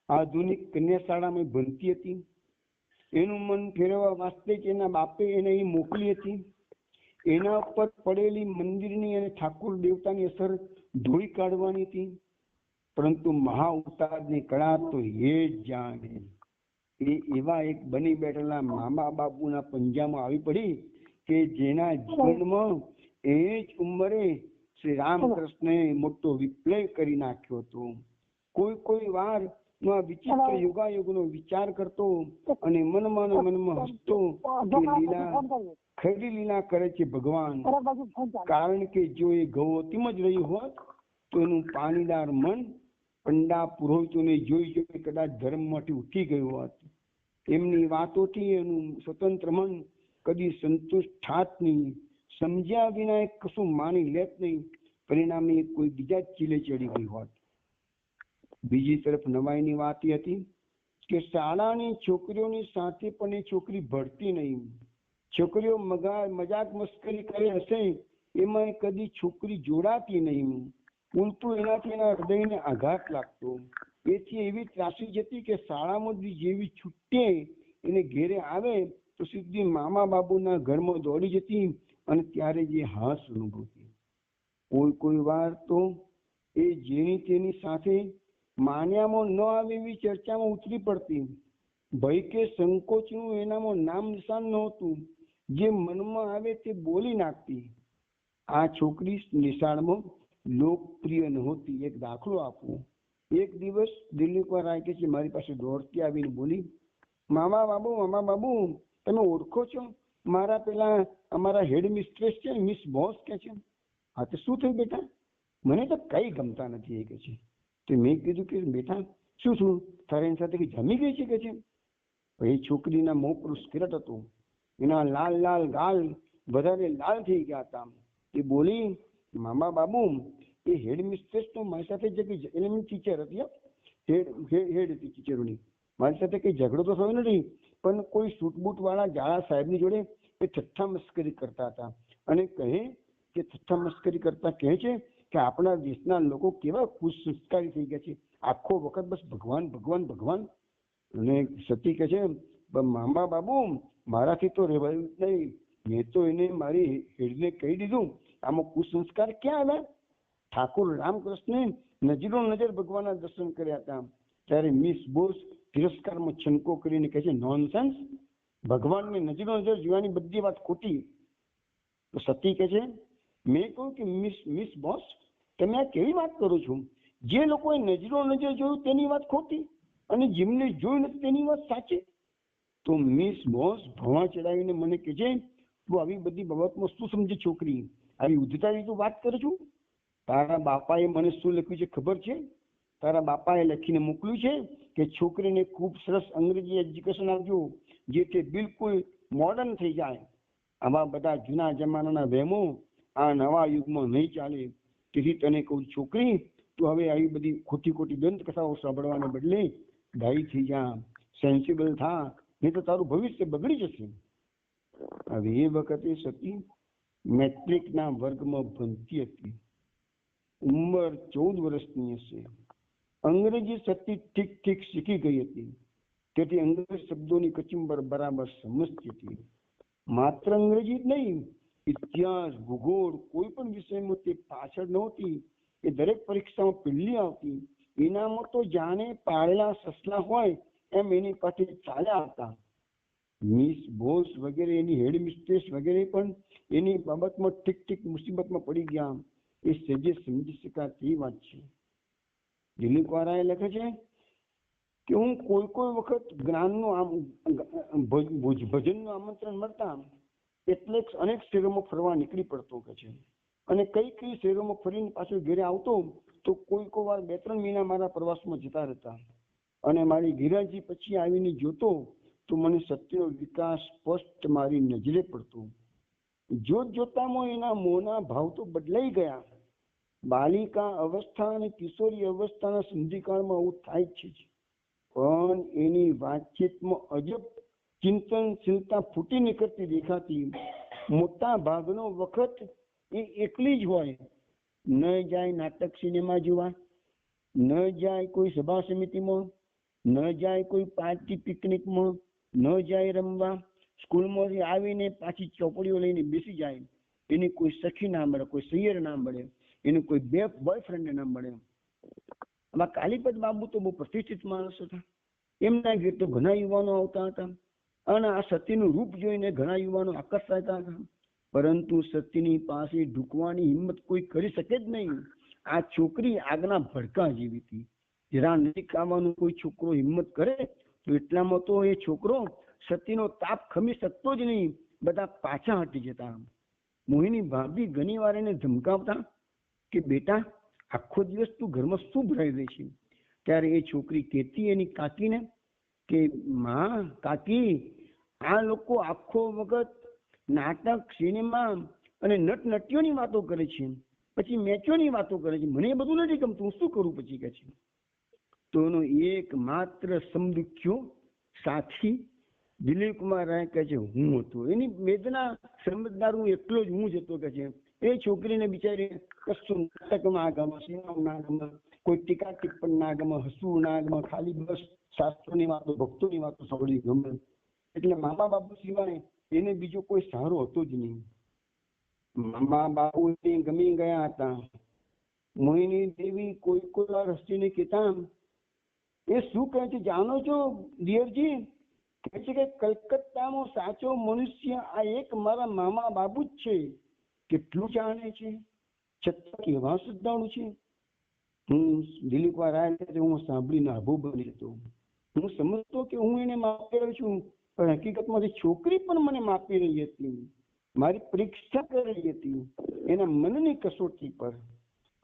આધુનિક કન્યા શાળામાં ભણતી હતી. એનું મન ફેરવવા વાસ્તે એના બાપે એને અહીં મોકલી હતી. એના ઉપર પડેલી મંદિરની અને ઠાકુર દેવતાની અસર ધોઈ કાઢવાની હતી. પરંતુ મહા ઉતારની કળા તો એ જ જાણે. એ એવા એક બની બેઠેલા મામા બાપુના પંજામાં આવી પડી કે જેના જીવનમાં એ જ ઉંમરે શ્રી રામકૃષ્ણે મોટો વિપ્લવ કરી નાખ્યો હતો. કોઈ વાર વિચિત્ર યોગાયોગનો વિચાર કરતો અને મનમાં હસતો કે લીલા ખરી લીલા કરે છે ભગવાન. કારણ કે જો એ ગૌવતીમ જ રહ્યું હોત તો એનું પાણીદાર મન પંડા પુરોહિતોને જોઈ જોઈ કદાચ ધર્મમાંથી ઉઠી ગયું હોત. એમની વાતોથી એનું સ્વતંત્ર મન કદી સંતુષ્ટ થાત નહીં. સમજ્યા વિના એ કશું માની લેત નહીં. પરિણામે કોઈ બીજા જ ચીલે ચડી ગઈ હોત. બીજી તરફ નવાઈની વાત એ હતી કે શાળાની છોકરીઓની સાથે પણ એ છોકરી ભળતી નહીં. છોકરીઓ મજાક મસ્કરી કરે હશે, એમાં કદી છોકરી જોડાતી નહીં. ઉલટું એનાથી એના હૃદયને આઘાત લાગતો. એથી એવી ત્રાસી જતી કે શાળામાં જેવી છૂટે એને ઘેરે આવે તો સીધી મામા બાબુના ઘરમાં દોડી જતી અને ત્યારે જે હાસ અનુભવતી. કોઈ વાર તો એ જેની તેની સાથે માન્યામાં ન આવે એવી ચર્ચામાં ઉતરી પડતી. ભય કે સંકોચનું એનામાં નામ નિશાન નહોતું. જે મનમાં આવે તે બોલી નાખતી. આ છોકરી નિશાળમાં લોકપ્રિય નહોતી. એક દાખલો આપું. એક દિવસ દિલીપ રાય કે છે મારી પાસે દોડતી આવીને બોલી, મામા બાબુ તમે ઓળખો છો મારા અમારા હેડ મિસ્ટ્રેસ છે મિસ બોસ કે છે. હા તો શું થયું બેટા? મને તો કઈ ગમતા નથી એ કે છે. તો મેં કીધું કે બેટા શું તારે એની સાથે જમી ગઈ છે કે છે. એ છોકરીના મોં પર સ્કેલેટ હતું. એના લાલ ગાલ વધારે લાલ થઈ ગયા હતા. એ બોલી, મામા બાબુ એ હેડ મિસ્ટ્રેસ તો મારી સાથે એની ટીચર હતી, હેડ હતી ટીચરોની. મારી સાથે કઈ ઝઘડો તો થયો નથી, પણ કોઈ સૂટબૂટ વાળા જાડા સાહેબની જોડે એ ઠઠ્ઠા મસ્કરી કરતા હતા. અને કહે કે ઠઠ્ઠા મસ્કરી કરતા કહે છે કે આપણા દેશના લોકો કેવા ખુશ સંસ્કારી થઈ ગયા છે, આખો વખત બસ ભગવાન ભગવાન ભગવાન. અને સતી કહે છે મામા બાબુ મારાથી તો રહેવાયું નહીં. મેં તો એને મારી હેડને કહી દીધું આમાં કુસંસ્કાર ક્યાં આવ્યા. ઠાકુર રામકૃષ્ણે નજરો નજર ભગવાનના દર્શન કર્યા હતા. ત્યારે મિસ બોસ તિરસ્કારમાં છનકો કરીને કહે છે નોનસેન્સ, ભગવાનને નજરો નજર જોવાની બધી વાત ખોટી. તો સતી કહે છે મેં કહ્યું કે મિસ બોસ તમે આ કેવી વાત કરો છો? જે લોકોએ નજરો નજર જોયું તેની વાત ખોટી અને જેમને જોયું નથી તેની વાત સાચી. તો મિસ બોસ ભવા ચડાવીને મને કહે છે તું આવી બધી બાબતમાં શું સમજે છોકરી? આવી ઉદ્ધતાની તું વાત કરું છું? તારા બાપાએ મને શું લખ્યું છે ખબર છે? તારા બાપાએ લખીને મોકલ્યું છે કે છોકરીને ખૂબ સરસ અંગ્રેજી એજ્યુકેશન આપજો, જેથી બિલકુલ મોડર્ન થઈ જાય. આવા બધા જૂના જમાનાના વહેમો આ નવા યુગમાં નહીં ચાલે. તેથી તને કહું છોકરી, તું હવે આવી બધી ખોટી ખોટી દંતકથાઓ સાંભળવાને બદલે ડાઈ થઈ જા, સેન્સિબલ થા, નહીં તો તારું ભવિષ્ય બગડી જશે. હવે એ વખતે સતી મેટ્રિકના વર્ગમાં ભણતી હતી. ઉંમર 14 વર્ષની હશે. અંગ્રેજી સતી ઠીક ઠીક શીખી ગઈ હતી, તેથી અંગ્રેજી શબ્દોની કચુંબર બરાબર સમજતી હતી. માત્ર અંગ્રેજી જ નહીં, ઇતિહાસ, ભૂગોળ, કોઈ પણ વિષયમાં તે પાછળ નહોતી. એ દરેક પરીક્ષામાં પહેલી આવતી. એનામાં તો જાણે પાળેલા સસલા હોય એમ એની પાસે ચાલ્યા હતા. મિસ બોસ વગેરે, એની હેડ મિસ્ટ્રેસ વગેરે પણ એની બાબતમાં ઠીક ઠીક મુસીબતમાં પડી ગયા. એ સહેજે સમજી શકાતી વાત છે. દિલીપ વાળાએ લખે છે કે હું કોઈ વખત જ્ઞાનનું ભજનનું આમંત્રણ મળતા એટલે અનેક શહેરોમાં ફરવા નીકળી પડતો કે છે. અને કઈ શહેરોમાં ફરીને પાછો ઘરે આવતો તો કોઈ વાર 2-3 મહિના મારા પ્રવાસમાં જતા રહેતા. અને મારી ગિરાજી પછી આવીને જોતો તો મને સત્યનો વિકાસ સ્પષ્ટ મારી નજરે પડતો. જોતામાં એના મોંના ભાવ તો બદલાઈ ગયા. બાલિકા અવસ્થા અને કિશોરી અવસ્થાના સંધિકાળમાં આવું થાય છે, પણ એની વાતચીતમાં અજબ ચિંતનશીલતા ફૂટી નીકળતી દેખાતી. મોટા ભાગનો વખત એ એકલી જ હોય. ન જાય નાટક સિનેમા જોવા, ન જાય કોઈ સભા સમિતિમાં, ન જાય કોઈ પાર્ટી પિકનિકમાં, ન જાય રમવા. સ્કૂલમાંથી આવીને પાછી ચોપડીઓ લઈને બેસી જાય. એની કોઈ સખી ના મળે, કોઈ સૈયર ના મળે, એનું કોઈ બોયફ્રેન્ડ ના મળે. આમાં કાલીપદ બાબુ તો બહુ પ્રતિષ્ઠિત માણસ હતા. એમના ઘેર તો ઘણા યુવાનો આવતા હતા અને આ સતીનું રૂપ જોઈને ઘણા યુવાનો આકર્ષાતા હતા. પરંતુ સતીની પાસે ઢૂકવાની હિંમત કોઈ કરી શકે જ નહીં. આ છોકરી આગના ભડકા જેવી હતી. જરા નજીક આવવાનું કોઈ છોકરો હિંમત કરે તો એટલામાં તો એ છોકરો સતીનો તાપ ખમી શકતો જ નહીં. બધા પાછા હટી જતા. મોહિની ભાભી ઘણી વાર એને ધમકાવતા કે બેટા, આખો દિવસ તું ઘરમાં શું ભરાઈ રહી છે? ત્યારે એ છોકરી કહેતી એની કાકીને કે માં, કાકી, આ લોકો આખો વખત નાટક, સિનેમા અને નટનટીઓની વાતો કરે છે, પછી મેચોની વાતો કરે છે. મને એ બધું નથી ગમતું, શું કરું પછી કે છે. તો એનો એકમાત્ર સમદુખ્યો સાથી દિલીપ કુમાર રાય કહે છે હું હતો. એની વેદના સમજદાર હું એકલો જ હું જ હતો કે છે. એ છોકરીને બિચારી કશું નાટકમાં ના ગમે, સિનેમા ના ગમે, કોઈ ટીકા ટિપ્પણ ના ગમે, હસવું ના ગમે, ખાલી બસ શાસ્ત્રોની વાતો, ભક્તોની વાતો સાંભળી ગમે. એટલે મામા બાપુ સિવાય એને બીજો કોઈ સહારો હતો જ નહીં. મામા બાપુ ગમી ગયા હતા. મોહિની દેવી કોઈ વાર હસીને કહેતા, એ શું કહે છે જાણો છો દિયરજી? કહે છે કે કલકત્તામાં સાચો મનુષ્ય આ એક મારા મામા બાપુ જ છે. કેટલું જાણે છે, છતાં કેવા શ્રદ્ધાળુ છે. હું દિલીપ રાય હું સાંભળીને આભો બની હતો. હું સમજતો કે હું એને માપી રહ્યો છું, પણ હકીકતમાં છોકરી પણ મને માપી રહી હતી, મારી પરીક્ષા કરી રહી હતી એના મનની કસોટી પર.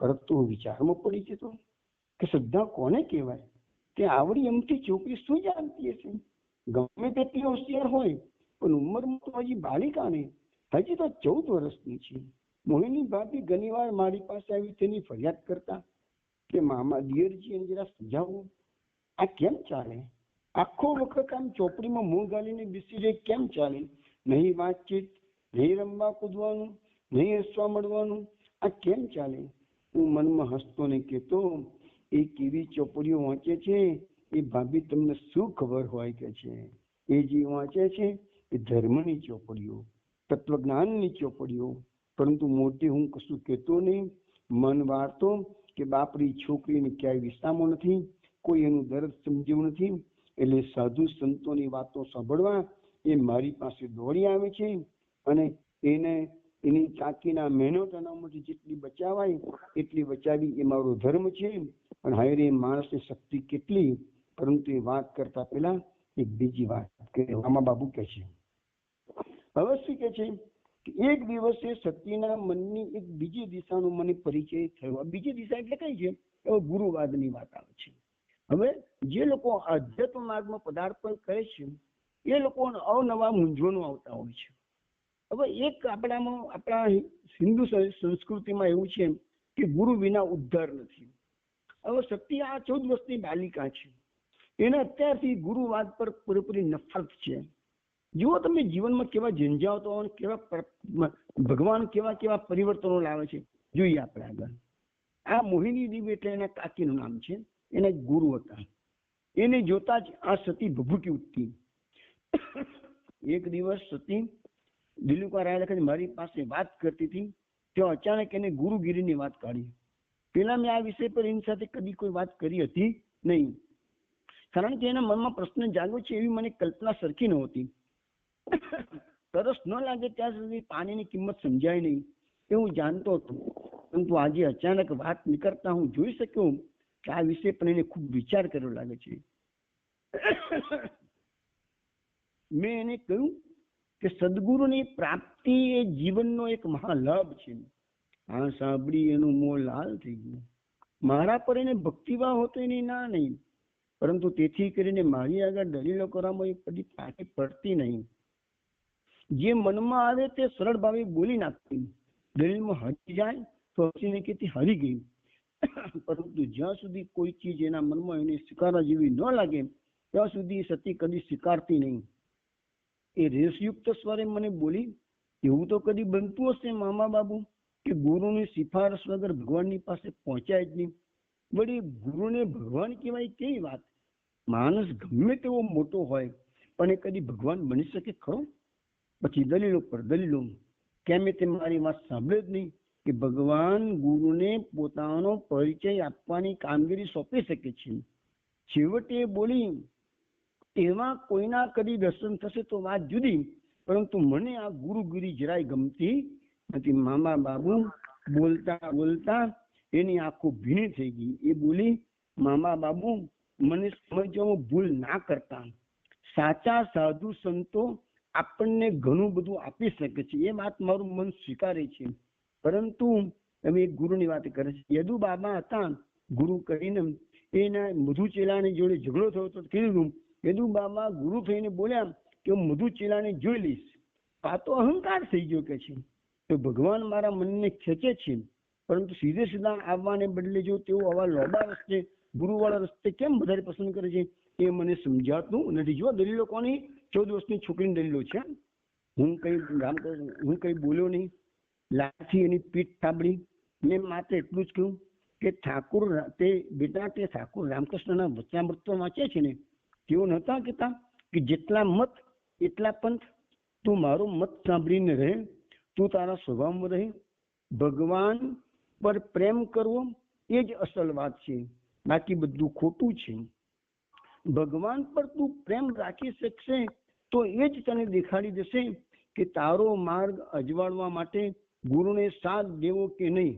પરંતુ હું વિચારમાં પડી જતો કે શ્રદ્ધા કોને કહેવાય? તે આવડી એમથી છોકરી શું જાણતી હશે? ગમે તેટલી હોશિયાર હોય પણ ઉંમરમાં તો હજી બાલિકાને, હજી તો 14 વર્ષની છે. મોહિની ભાભી ઘણી વાર મારી પાસે આવી તેની ફરિયાદ કરતા કે મામા દિયરજી એને જરા સમજાવો, આ કેમ ચાલે? આખો વખત આમ ચોપડીમાં મોં ગાલીને બેસી રહે, કેમ ચાલે? નહીં વાતચીત, નહીં રમવા કૂદવાનું, નહીં હસવા મળવાનું, આ કેમ ચાલે? હું મનમાં હસતો ને કહેતો, એ કેવી ચોપડીઓ વાંચે છે એ ભાભી તમને શું ખબર હોય કે છે. એ જે વાંચે છે એ ધર્મની ચોપડીઓ, તત્વજ્ઞાનની ચોપડીઓ. પરંતુ મોટી હું કશું કહેતો નહીં, મન વાળતો કે બાપરી છોકરીને ક્યાંય વિસામો નથી, કોઈ એનું દર્દ સમજ્યું નથી, એટલે સાધુ સંતોની વાતો સાંભળવા એ મારી પાસે દોડી આવે છે અને એને એની ચાકીના મહેનત અનામતથી જેટલી બચાવાય એટલી બચાવી એ મારો ધર્મ છે. અને હાયરે માણસની શક્તિ કેટલી. પરંતુ એ વાત કરતા પહેલા એક બીજી વાત કે મામા બાબુ કે છે, અવશ્ય કે છે કે એક દિવસે સતીના મનની એક બીજી દિશાનો મને પરિચય થયો. આ બીજી દિશા એટલે કઈ છે? હવે ગુરુવાદની વાત આવે છે. હવે જે લોકો આધ્યાત્મ માર્ગમાં પદાર્પણ કરે છે એ લોકો અવનવા મૂંઝવણો આવતા હોય છે. હવે એક આપણા હિન્દુ સંસ્કૃતિમાં એવું છે કે ગુરુ વિના ઉદ્ધાર નથી. હવે સતી આ 14 વર્ષની બાલિકા છે, એને અત્યારથી ગુરુવાદ પર પૂરેપૂરી નફરત છે. જુઓ તમે જીવનમાં કેવા ઝંઝાવતો અને કેવા ભગવાન કેવા કેવા પરિવર્તનો લાવે છે. જોઈએ આપણે આગળ. આ મોહિની દેવી એટલે એના કાકીનું નામ છે, એના એક ગુરુ હતા. એને જોતા જ આ સતી ભભૂકી ઉઠતી. એક દિવસ સતી દિલુકા રાય મારી પાસે વાત કરતી હતી, તો અચાનક એને ગુરુગીરીની વાત કાઢી. પેલા મેં આ વિષય પર એની સાથે કદી કોઈ વાત કરી હતી નહીં, કારણ કે એના મનમાં પ્રશ્ન જાગ્યો છે એવી મને કલ્પના સરખી નહોતી. તરસ ન લાગે ત્યાં સુધી પાણીની કિંમત સમજાય નહીં એ હું જાણતો હતો, પરંતુ આજે અચાનક વાત નીકળતા હું જોઈ શક્યો કે આ વિષય પર એને ખૂબ વિચાર કર્યો લાગે છે. મેં એને કહ્યું કે સદગુરુની પ્રાપ્તિ એ જીવનનો એક મહાલાભ છે. આ સાંભળી એનું મોં લાલ થઈ ગયું. મારા પર એને ભક્તિભાવ હતો એની ના નહીં, પરંતુ તેથી કરીને મારી આગળ દલીલો કરવામાં એ કદી પાછી પડતી નહીં. જે મનમાં આવે તે સરળ ભાવે બોલી નાખતી. દલીલમાં હરી જાય તો હસીને કહેતી હરી ગઈ. પરંતુ જ્યાં સુધી કોઈ ચીજ એના મનમાં એને સ્વીકારવા જેવી ન લાગે ત્યાં સુધી સતી કદી સ્વીકારતી નહીં. એ રેસયુક્ત સ્વરે મને બોલી, એવું તો કદી બનતું હશે મામા બાબુ કે ગુરુની સિફારસ વગર ભગવાનની પાસે પહોંચાય જ નહીં. વળી ગુરુને ભગવાન કહેવાય કેવી વાત? માણસ ગમે તેવો મોટો હોય પણ એ કદી ભગવાન બની શકે ખરો? પછી દલીલો પર દલીલો. કેમ તે મારી વાત સાંભળે જ નહીં કે ભગવાન ગુરુને પોતાનો પરિચય આપવાની કામગીરી સોંપી શકે છે. છેવટે બોલી, એવા કોઈના કદી દર્શન થશે તો વાત જુદી, પરંતુ મને આ ગુરુગીરી જરાય ગમતી નથી. મામા બાબુ બોલતા બોલતા એની આંખો ભીની થઈ ગઈ. એ બોલી, મામા બાબુ મને સમજવામાં ભૂલ ના કરતા. સાચા સાધુ સંતો આપણને ઘણું બધું આપી શકે છે, એ વાત મારું મન સ્વીકારે છે, પરંતુ અમે એક ગુરુની વાત કરે છે. યદુ બાબા હતા ગુરુ કરીને, એના મધુ ચેલાની જોડે ઝઘડો થયો તો કીધું, યદુ બાબા ગુરુ થઈને બોલ્યા કે હું મધુ ચેલાને જોઈ લઈશ. આ તો અહંકાર થઈ ગયો કે છે. તો ભગવાન મારા મનને ખેંચે છે, પરંતુ સીધે સીધા આવવાને બદલે જો તેઓ આવા લોબા રસ્તે ગુરુવાળા રસ્તે કેમ વધારે પસંદ કરે છે એ મને સમજાતું નથી. જો દલીલો કોની? 14 વર્ષની છોકરીની દલીલો છે. હું કઈ બોલ્યો નહીં. લાઠી એની પીઠ થાબડી. મેં માત્ર એટલું જ કહ્યું કે તે ઠાકુર રામકૃષ્ણના વચનામૃત વાંચે છે ને, તેઓ નહોતા કહેતા કે જેટલા મત એટલા પંથ. તું મારો મત સાંભળીને રહે, તું તારા સ્વભાવમાં રહે. ભગવાન પર પ્રેમ કરવો એ જ અસલ વાત છે, બાકી બધું ખોટું છે. ભગવાન પર તું પ્રેમ રાખી શકશે તો એ જ તને દેખાડી દેશે કે તારો માર્ગ અજવાળવા માટે ગુરુને સાથ દેવો કે નહીં.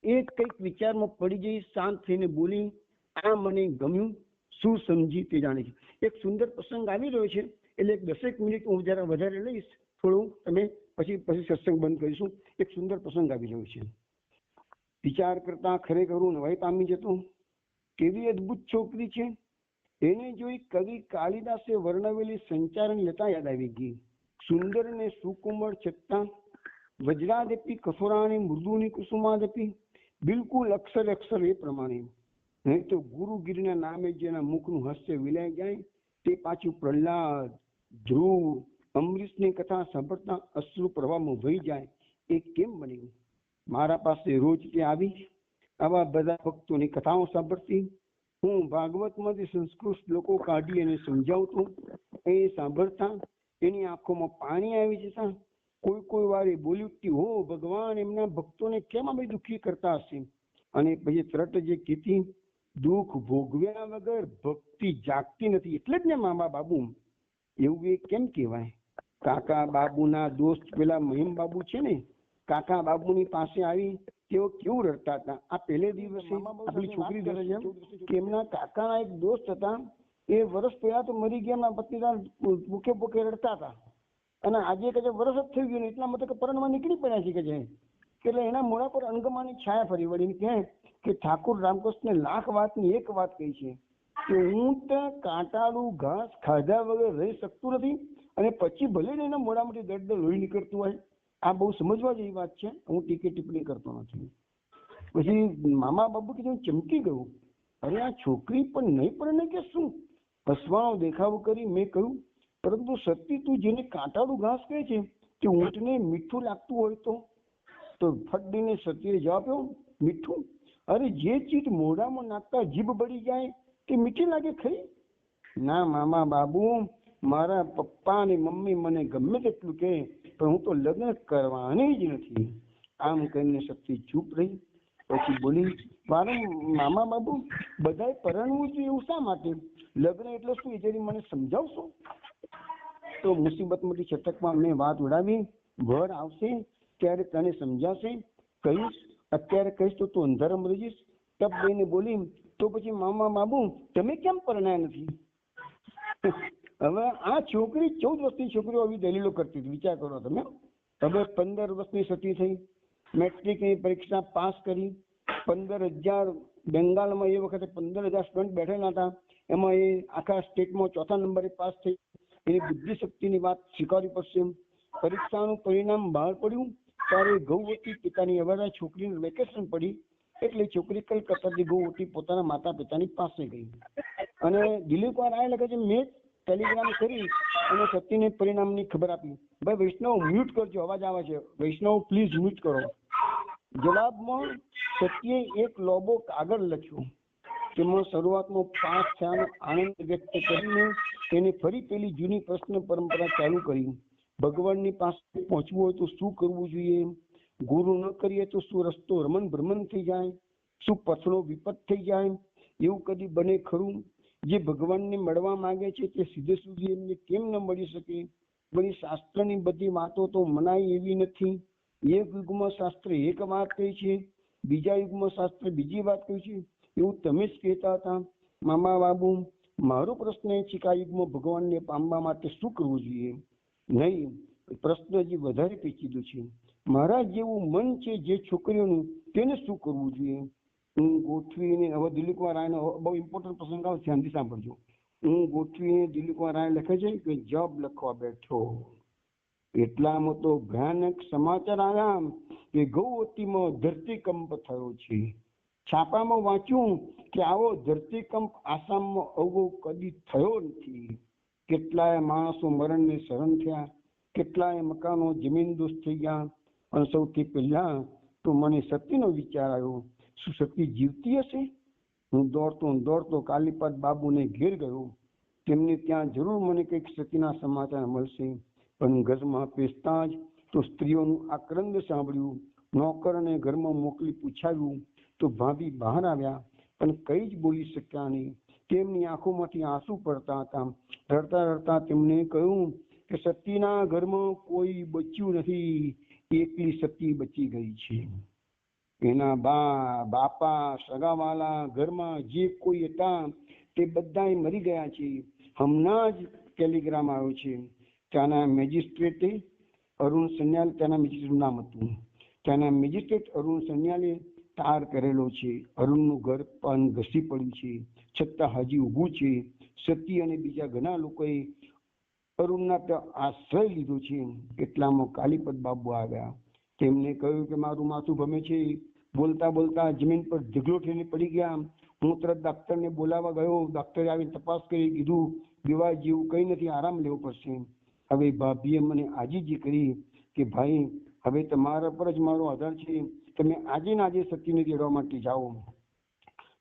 એ કંઈક વિચારમાં પડી જઈ શાંત થઈને બોલી, આ મને ગમ્યું, શું સમજી તે જાણે છે. એક સુંદર પ્રસંગ આવી રહ્યો છે, એટલે 10 મિનિટ હું જરા વધારે લઈશ, થોડું તમે પછી સત્સંગ બંધ કરીશું. એક સુંદર પ્રસંગ આવી રહ્યો છે. વિચાર કરતા ખરેખર હું નવાઈ પામી જતો. કેવી અદભુત છોકરી છે! એને જોઈ કવિ કાલિદાસે વર્ણવેલી સંચારણ લતા યાદ આવી ગઈ. સુંદર ને સુકુમળ છતાં વજ્રાદપી કઠોરાની મૃદુની કુસુમાદપી, બિલકુલ અક્ષર અક્ષર એ પ્રમાણે. નહીં તો ગુરુગીરીના નામે જેના મુખનું હાસ્ય વિલાઈ જાય તે પાછું પ્રહલાદ, ધ્રુવ, અમરીશની કથા સાંભળતા અશ્રુ પ્રવાહમાં વહી જાય એ કેમ બન્યું? મારા પાસે રોજ ત્યાં આવી આવા બધા ભક્તોની કથાઓ સાંભળતી. હું ભાગવતમાંથી સંસ્કૃત શ્લોકો કાઢી અને સમજાવતો. એ સાંભળતા એની આંખોમાં પાણી આવી જતા. કોઈ વાર એ બોલી ઉઠતી, હો ભગવાન, એમના ભક્તોને કેમ અમે દુઃખી કરતા હશે? અને પછી તરત જે કીધી, દુઃખ ભોગવ્યા વગર ભક્તિ જાગતી નથી. એટલે જ ને મામા બાબુ એવું એ કેમ કહેવાય? કાકા બાબુના દોસ્ત પેલા મહિમ બાબુ છે ને, કાકા બાબુની પાસે આવી તેઓ કેવું રડતા હતા. આ પહેલે દિવસે આપણી છોકરી ધરે છે કે એમના કાકાના એક દોસ્ત હતા, એ વર્ષ પહેલા તો મરી ગયા, એમના પતિના ભૂખે ભૂખે રડતા હતા. અને આજે કે વર્ષ જ થઈ ગયું ને એટલા માટે કે પરણમાં નીકળી પડ્યા છે કે છે. એટલે એના મોઢા પર અંગમાની છાયા ફરી વળી કે ઠાકુર રામકૃષ્ણ લાખ વાતની એક વાત કહી છે કે ઊંટ કાંટાળું ઘાસ ખાધા વગર રહી શકતું નથી, અને પછી ભલે ને એના મોઢામાંથી દર્દ લોહી નીકળતું હોય. આ બહુ સમજવા જેવી વાત છે, હું ટિપ્પણી કરતો નથી. પછી મામા બાબુ કીધું ચમકી ગયું, અરે આ છોકરી પણ નહીં પરણે કે શું? હસવાનો દેખાવ કરી મેં કહ્યું, પરંતુ સતી તું જેને કાંટાળું ઘાસ કહે છે તે ઊંટને મીઠું લાગતું હોય તો ફટ સતીએ જવાબ આપ્યો, મીઠું? અરે જે ચીજ મોઢામાં નાખતા જીભ બળી જાય તે મીઠી લાગે ખરી? ના મામા બાબુ, મારા પપ્પા અને મમ્મી મને ગમે તેટલું કહે પણ હું તો લગ્ન કરવાની જ નથી. આમ કહીને સતી ચૂપ રહી. પછી બોલી, મામા બાબુ, બધાએ પરણવું જોઈએ એવું શા માટે? લગ્ન એટલે શું એ જરી મને સમજાવશો? તો મુસીબતમાંથી છટકમાં મેં વાત ઉડાવી, વર આવશે ત્યારે તને સમજાશે, કહીશ. અત્યારે કહીશ તો તું અંધારામાં રહી જઈશ. તબ દઈને બોલી, તો પછી મામા બાબુ તમે કેમ પરણ્યા નથી? હવે આ છોકરી 14 વર્ષની છોકરીઓ આવી દલીલો કરતી હતી, વિચાર કરો તમે. હવે 15 વર્ષની સતી થઈ, મેટ્રિકની પરીક્ષા પાસ કરી, 15,000 બેંગાલમાં એ વખતે 15,000 સ્ટુડન્ટ બેઠેલા હતા, એમાં એ આખા સ્ટેટમાં 4થા નંબરે પાસ થઈ. એની બુદ્ધિ શક્તિની વાત સ્વીકારવી પડશે. પરીક્ષાનું પરિણામ બહાર પડ્યું ત્યારે ગૌવતી પિતાની અવાજ છોકરીને વેકેશન પડી એટલે છોકરી કલકત્તાથી ગૌવતી પોતાના માતા પિતાની પાસે ગઈ. અને દિલીપ રાય લખે છે, મેં ટેલિગ્રામ કરી અને સતીને પરિણામની ખબર આપી. ભાઈ વૈષ્ણવ મ્યુટ કરજો, અવાજ આવે છે. વૈષ્ણવ પ્લીઝ મ્યુટ કરો. જવાબમાં સતીએ એક લોબો કાગળ લખ્યો, તેમાં શરૂઆતમાં પાસ થયાનો આનંદ વ્યક્ત કરીને તેને ફરી પેલી જૂની પ્રશ્ન પરંપરા ચાલુ કરી. ભગવાનની પાસે પહોંચવું હોય તો શું કરવું જોઈએ? ગુરુ ન કરીએ તો શું રસ્તો રમણ ભ્રમણ થઈ જાય? શું પછડો વિપત થઈ જાય? એવું કદી બને ખરું? જે ભગવાનને મળવા માંગે છે તે સીધે સુધી એમને કેમ ન મળી શકે? વળી શાસ્ત્રની બધી વાતો તો મનાય એવી નથી. એક યુગમાં શાસ્ત્ર એક વાત કહી છે, બીજા યુગમાં શાસ્ત્ર બીજી વાત કહી છે, એવું તમે જ કહેતા હતા. મામા બાબુ, મારો પ્રશ્ન એ છે કે આ યુગમાં ભગવાનને પામવા માટે શું કરવું જોઈએ? નહીં, પ્રશ્ન હજી વધારે પેચીદો છે. મારા જેવું મન છે જે છોકરીઓનું, તેને શું કરવું જોઈએ? હું ગોઠવીને, હવે દિલીપકુમાર રાયનો બહુ ઇમ્પોર્ટન્ટ પ્રસંગ આવે, ધ્યાનથી સાંભળજો. હું ગોઠવીને દિલીપકુમાર રાય લખે છે કે જબ લખવા બેઠો એટલામાં તો ભયાનક સમાચાર આવ્યા કે ગૌવતીમાં ધરતીકંપ થયો છે. છાપામાં વાંચ્યું કે આવો ધરતીકંપ આસામમાં અગાઉ કદી થયો નથી. કેટલાય માણસો મરણને શરણ થયા, કેટલાય મકાનો જમીનદોસ્ત થઈ ગયા. અને સૌથી પહેલા તો મને સતીનો વિચાર આવ્યો, શું સતી જીવતી હશે? હું દોડતો કાલીપદ બાબુને ઘેર ગયો. તેમને ત્યાં જરૂર મને કંઈક સતીના સમાચાર મળશે. પણ ઘરમાં પેસતા જ તો સ્ત્રીઓનું આક્રંદ સાંભળ્યું. નોકરને ઘરમાં મોકલી પૂછાવ્યું તો ભાભી બહાર આવ્યા પણ કઈ જ બોલી શક્યા નહીં. તેમની આંખોમાંથી આંસુ પડતા હતા. રડતા રડતા તેમને કહ્યું કે સતીના ઘરમાં કોઈ બચ્યું નથી, એકલી સતી બચી ગઈ છે. એના બાપા, સગાવાલા, ઘરમાં જે કોઈ હતા તે બધા મરી ગયા છે. હમણાં જ ટેલિગ્રામ આવ્યો છે. ત્યાંના મેજિસ્ટ્રેટે અરુણ સન્યાલ, ત્યાંના મેજિસ્ટ્રેટ નામ હતું, ત્યાંના મેજિસ્ટ્રેટ અરુણ સન્યાલે તાર કરેલો છે. અરુણનું ઘર પણ ઘસી પડ્યું છે, છતાં હજી ઊભું છે. સતી અને બીજા ઘણા લોકોએ અરુણના ત્યાં આશ્રય લીધો છે. એટલામાં કાલીપદ બાબુ આવ્યા. તેમને કહ્યું કે મારું માથું ભમે છે. બોલતા બોલતા જમીન પર ઢગલો થઈને પડી ગયા. હું તરત ડોક્ટરને બોલાવવા ગયો. ડોક્ટરે આવીને તપાસ કરી કીધું વિવાહ જેવું કઈ નથી, આરામ લેવો પડશે. હવે ભાભીએ મને આજીજી કરી કે ભાઈ હવે તમારા પર જ મારો આધાર છે, તમે આજે ને આજે સતીને તેડવા માટે જાઓ.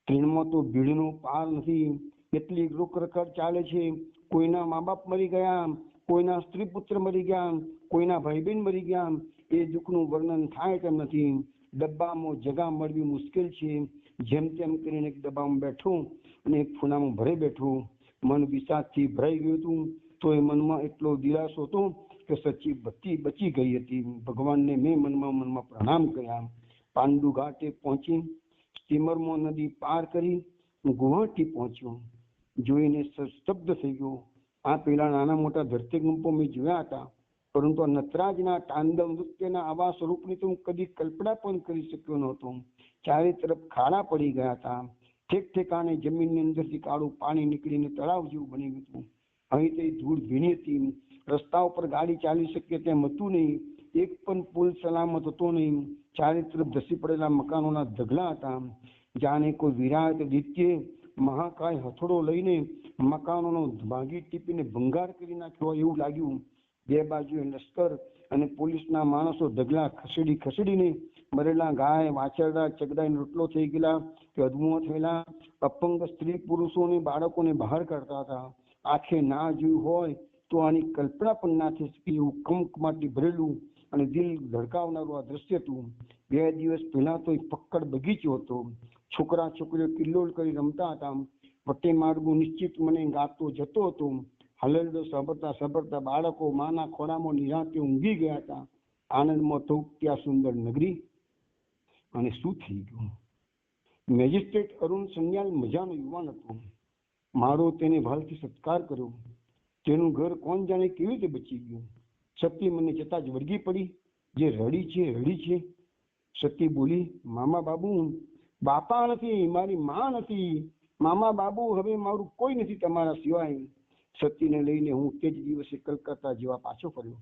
ટ્રેનમાં તો ભીડનો પાર નથી, એટલી રોકરકડ ચાલે છે. કોઈના મા બાપ મરી ગયા, કોઈના સ્ત્રી પુત્ર મરી ગયા, કોઈના ભાઈ બહેન મરી ગયા. એ દુઃખનું વર્ણન થાય તેમ નથી. ડબ્બામાં જગા મળવી મુશ્કેલ છે. જેમ તેમ કરીને એક ડબ્બામાં બેઠું અને એક ખૂણામાં ભરે બેઠું. મન વિષાદથી ભરાઈ ગયું હતું. તો એ મનમાં એટલો દિલાસો હતો કે સચ્ચી બચી ગઈ હતી. ભગવાનને મેં મનમાં પ્રણામ કર્યા. પાંડુ ઘાટે પહોંચી સ્ટીમરમાં નદી પાર કરી હું ગુવાહાટી પહોંચ્યો. જોઈને સ્તબ્ધ થઈ ગયો. આ પેલા નાના મોટા ધરતીકંપો મેં જોયા હતા, પરંતુ નટરાજના તાંડવ નૃત્યના આવા સ્વરૂપની તો હું કદી કલ્પના પણ કરી શક્યો નહોતો. ચારે તરફ ખાડા પડી ગયા હતા. ઠેક ઠેકાણે જમીનની અંદરથી કાળું પાણી નીકળીને તળાવ જેવું બની ગયું હતું. અહીં તે ધૂળ ભીની હતી. રસ્તા ઉપર ગાડી ચાલી શકે તેમ હતું નહીં. એક પણ પુલ સલામત હતો નહીં. ચારે તરફ ધસી પડેલા મકાનોના ઢગલા હતા. જાણે કોઈ વિરાટ દિત્યે મહાકાય હથોડો લઈને મકાનોનો ભાગી ટીપીને ભંગાર કરી નાખ્યો એવું લાગ્યું. બે બાજુએ લશ્કર અને પોલીસના માણસો ઢગલા ખસેડીને મરેલા ગાય વાછરડા ચગડાઈને રોટલો થઈ ગયેલા કે અધમુઓ થયેલા અપંગ સ્ત્રી પુરુષો અને બાળકોને બહાર કાઢતા હતા. આંખે ના જોયું હોય તો આની કલ્પના પણ ના થઈ શકી એવું કમકમાટી ભરેલું અને દિલ ધડકાવનારું આ દ્રશ્ય હતું. 2 દિવસ પહેલા તો એક પક્કડ બગીચો હતો. છોકરા છોકરીઓ કિલ્લોલ કરી રમતા હતા. વટે માર્ગો નિશ્ચિત મને ગાતો જતો હતો. હલરડો સાંભળતા સાંભળતા બાળકો માના ખોળામાં નિરાંતે ઊંઘી ગયા હતા. આનંદમાં તૌકતી આ સુંદર નગરી. અને શું થઈ ગયું? મેજિસ્ટ્રેટ અરુણ સન્યાલ મજાનો યુવાન હતો. મારો તેને ભાલથી સત્કાર કર્યો. તેનું ઘર કોણ જાણે કેવી રીતે બચી ગયું. સતી મને જતા જ વળગી પડી. જે રડી છે. સતી બોલી, મામા બાબુ બાપા નથી, મારી માં નથી. મામા બાબુ હવે મારું કોઈ નથી તમારા સિવાય. સતીને લઈને હું તે જ દિવસે કલકત્તા જેવા પાછો ફર્યો.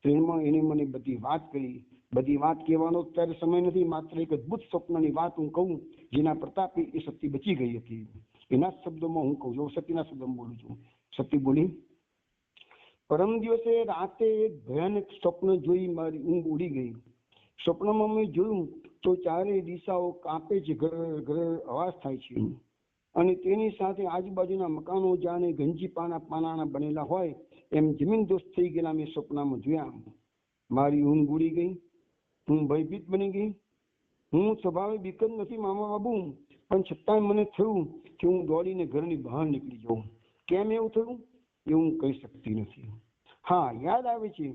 ટ્રેનમાં એને મને બધી વાત કરી. બધી વાત કહેવાનો ત્યારે સમય નથી. માત્ર એક અદભુત સ્વપ્નની વાત હું કહું, જેના પ્રતાપે એ સતી બચી ગઈ હતી. એના શબ્દોમાં હું કહું છું, સતીના શબ્દોમાં બોલું છું. સતી બોલી, પરમ દિવસે રાતે એક ભયાનક સ્વપ્ન જોઈ મારી ઊંઘ ઉડી ગઈ. સ્વપ્નમાં મેં જોયું તો ચારે દિશાઓ કાંપે છે, ઘર અવાજ થાય છે. અને તેની સાથે આજુબાજુના મકાનો જાણે ગંજી પાનાના બનેલા હોય એમ જમીનદોસ્ત થઈ ગયેલા મેં સ્વપ્નમાં જોયા. મારી ઊંઘ ઉડી ગઈ. હું ભયભીત બની ગઈ. હું સ્વભાવે બીક જ નથી મામા બાબુ, પણ છતાંય મને થયું કે હું દોડીને ઘરની બહાર નીકળી જાઉં. કેમ એવું થયું એ હું કહી શકતી નથી. હા, યાદ આવે છે,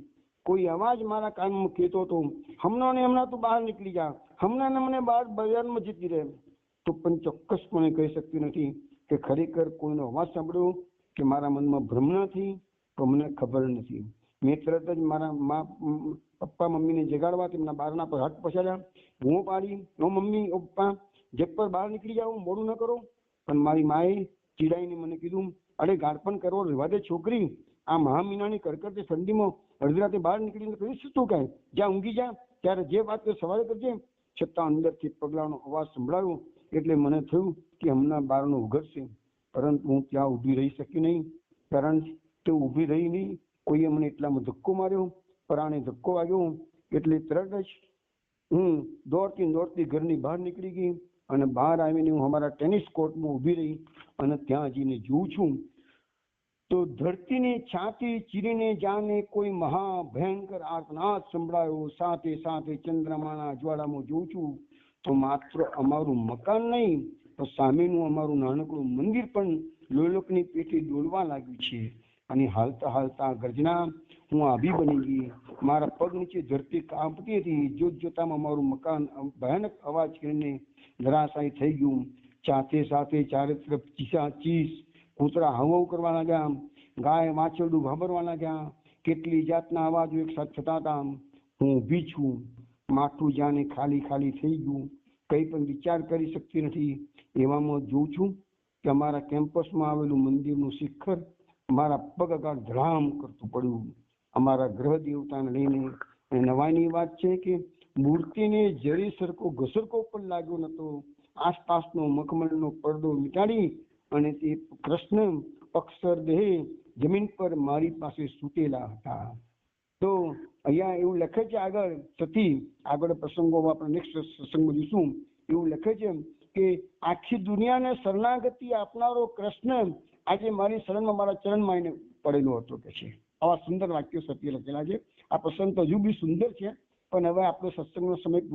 કોઈ અવાજ મારા કાનમાં કહેતો હતો, હમણાં ને હમણાં તું બહાર નીકળી જા, હમણાં ને મને બહાર બજારમાં જતી રહે. તો પણ ચોક્કસપણે કહી શકતી નથી કે ખરેખર કોઈનો અવાજ સાંભળ્યો કે મારા મનમાં ભ્રમણા થઈ, તો મને ખબર નથી. મેં તરત જ મારા પપ્પા મમ્મીને જગાડવા તેમના બારણા પર હાથ પછાડ્યા. હું પાડી, ઓ મમ્મી, ઓ પપ્પા, ઝટ પર બહાર નીકળી જાઓ, મોડું ન કરો. પણ મારી માએ ચીડાઈને મને કીધું, અરે ગાળપણ કરવો રહેવા દે છોકરી. આ મહામીનાની કડકડતી ઠંડીમાં અડધી રાતે બહાર નીકળીને કરીશું તું કાંઈ? જ્યાં ઊંઘી જા, ત્યારે જે વાત સવારે કરજે. છતાં અંદરથી પગલાનો અવાજ સંભળાયો એટલે મને થયું કે હમણાં બારણું ઉઘડશે. પરંતુ હું ત્યાં ઊભી રહી શકી નહીં, કારણ કે ઊભી રહી નહીં. કોઈએ મને એટલામાં ધક્કો માર્યો. પરાણે ધક્કો વાગ્યો એટલે તરત જ હું દોડતી ઘરની બહાર નીકળી ગઈ. અને બહાર આવીને હું અમારા ટેનિસ કોર્ટમાં ઊભી રહી અને ત્યાં જઈને જોઉં છું તો ધરતીની છાતી ચીરીને જાણે કોઈ મહાભયંકર આર્તનાદ સંભળાયો. સાથે સાથે ચંદ્રમાના જ્વાળામાં જોઉં છું તો માત્ર અમારું મકાન નહીં, તો સામેનું અમારું નાનકડું મંદિર પણ લોલકની પેઠે ડોલવા લાગ્યું છે. અને હાલતા હાલતા ગર્જના હું આભી બની ગઈ. મારા પગ નીચે ધરતી કાંપતી હતી. જોતામાં અમારું મકાન ભયાનક અવાજ કરીને ધરાશાયી થઈ ગયું. સાથે ચારે તરફ ચીસ કૂતરા હાવ કરવા લાગ્યા. ગાય વાછરડું ભાભરવા લાગ્યા. કેટલી જાતના અવાજો એક સાથે થતા હતા. હું ઊભી છું. માથું જાણે ખાલી થઈ ગયું. કંઈ પણ વિચાર કરી શકતી નથી. એવામાં જોઉં છું કે અમારા કેમ્પસમાં આવેલું મંદિરનું શિખર મારા પગ આગળ ધડામ કરતું પડ્યું. અમારા ગ્રહ દેવતાને લઈને. અને નવાઈની વાત છે કે મૂર્તિને જરી સરખો ઘસરકો પણ લાગ્યો નતો. આસપાસનો મખમલનો પડદો મીટાડી અને તે કૃષ્ણ અક્ષરદેહ જમીન પર મારી પાસે સૂતેલા હતા. તો અહીંયા એવું લખે છે આગળ પ્રસંગોમાં આપણે નેક્સ્ટ પ્રસંગમાં જોઈશું. એવું લખે છે કે આખી દુનિયાને શરણાગતિ આપનારો કૃષ્ણ આજે મારી શરણમાં, મારા ચરણમાં એને પડેલો હતો કે છે. આવા સુંદર વાક્યો સત્ય લખેલા છે. આ પ્રસંગ તો હજુ બી સુંદર છે, પણ હવે આપણો સત્સંગનો સમય પૂરો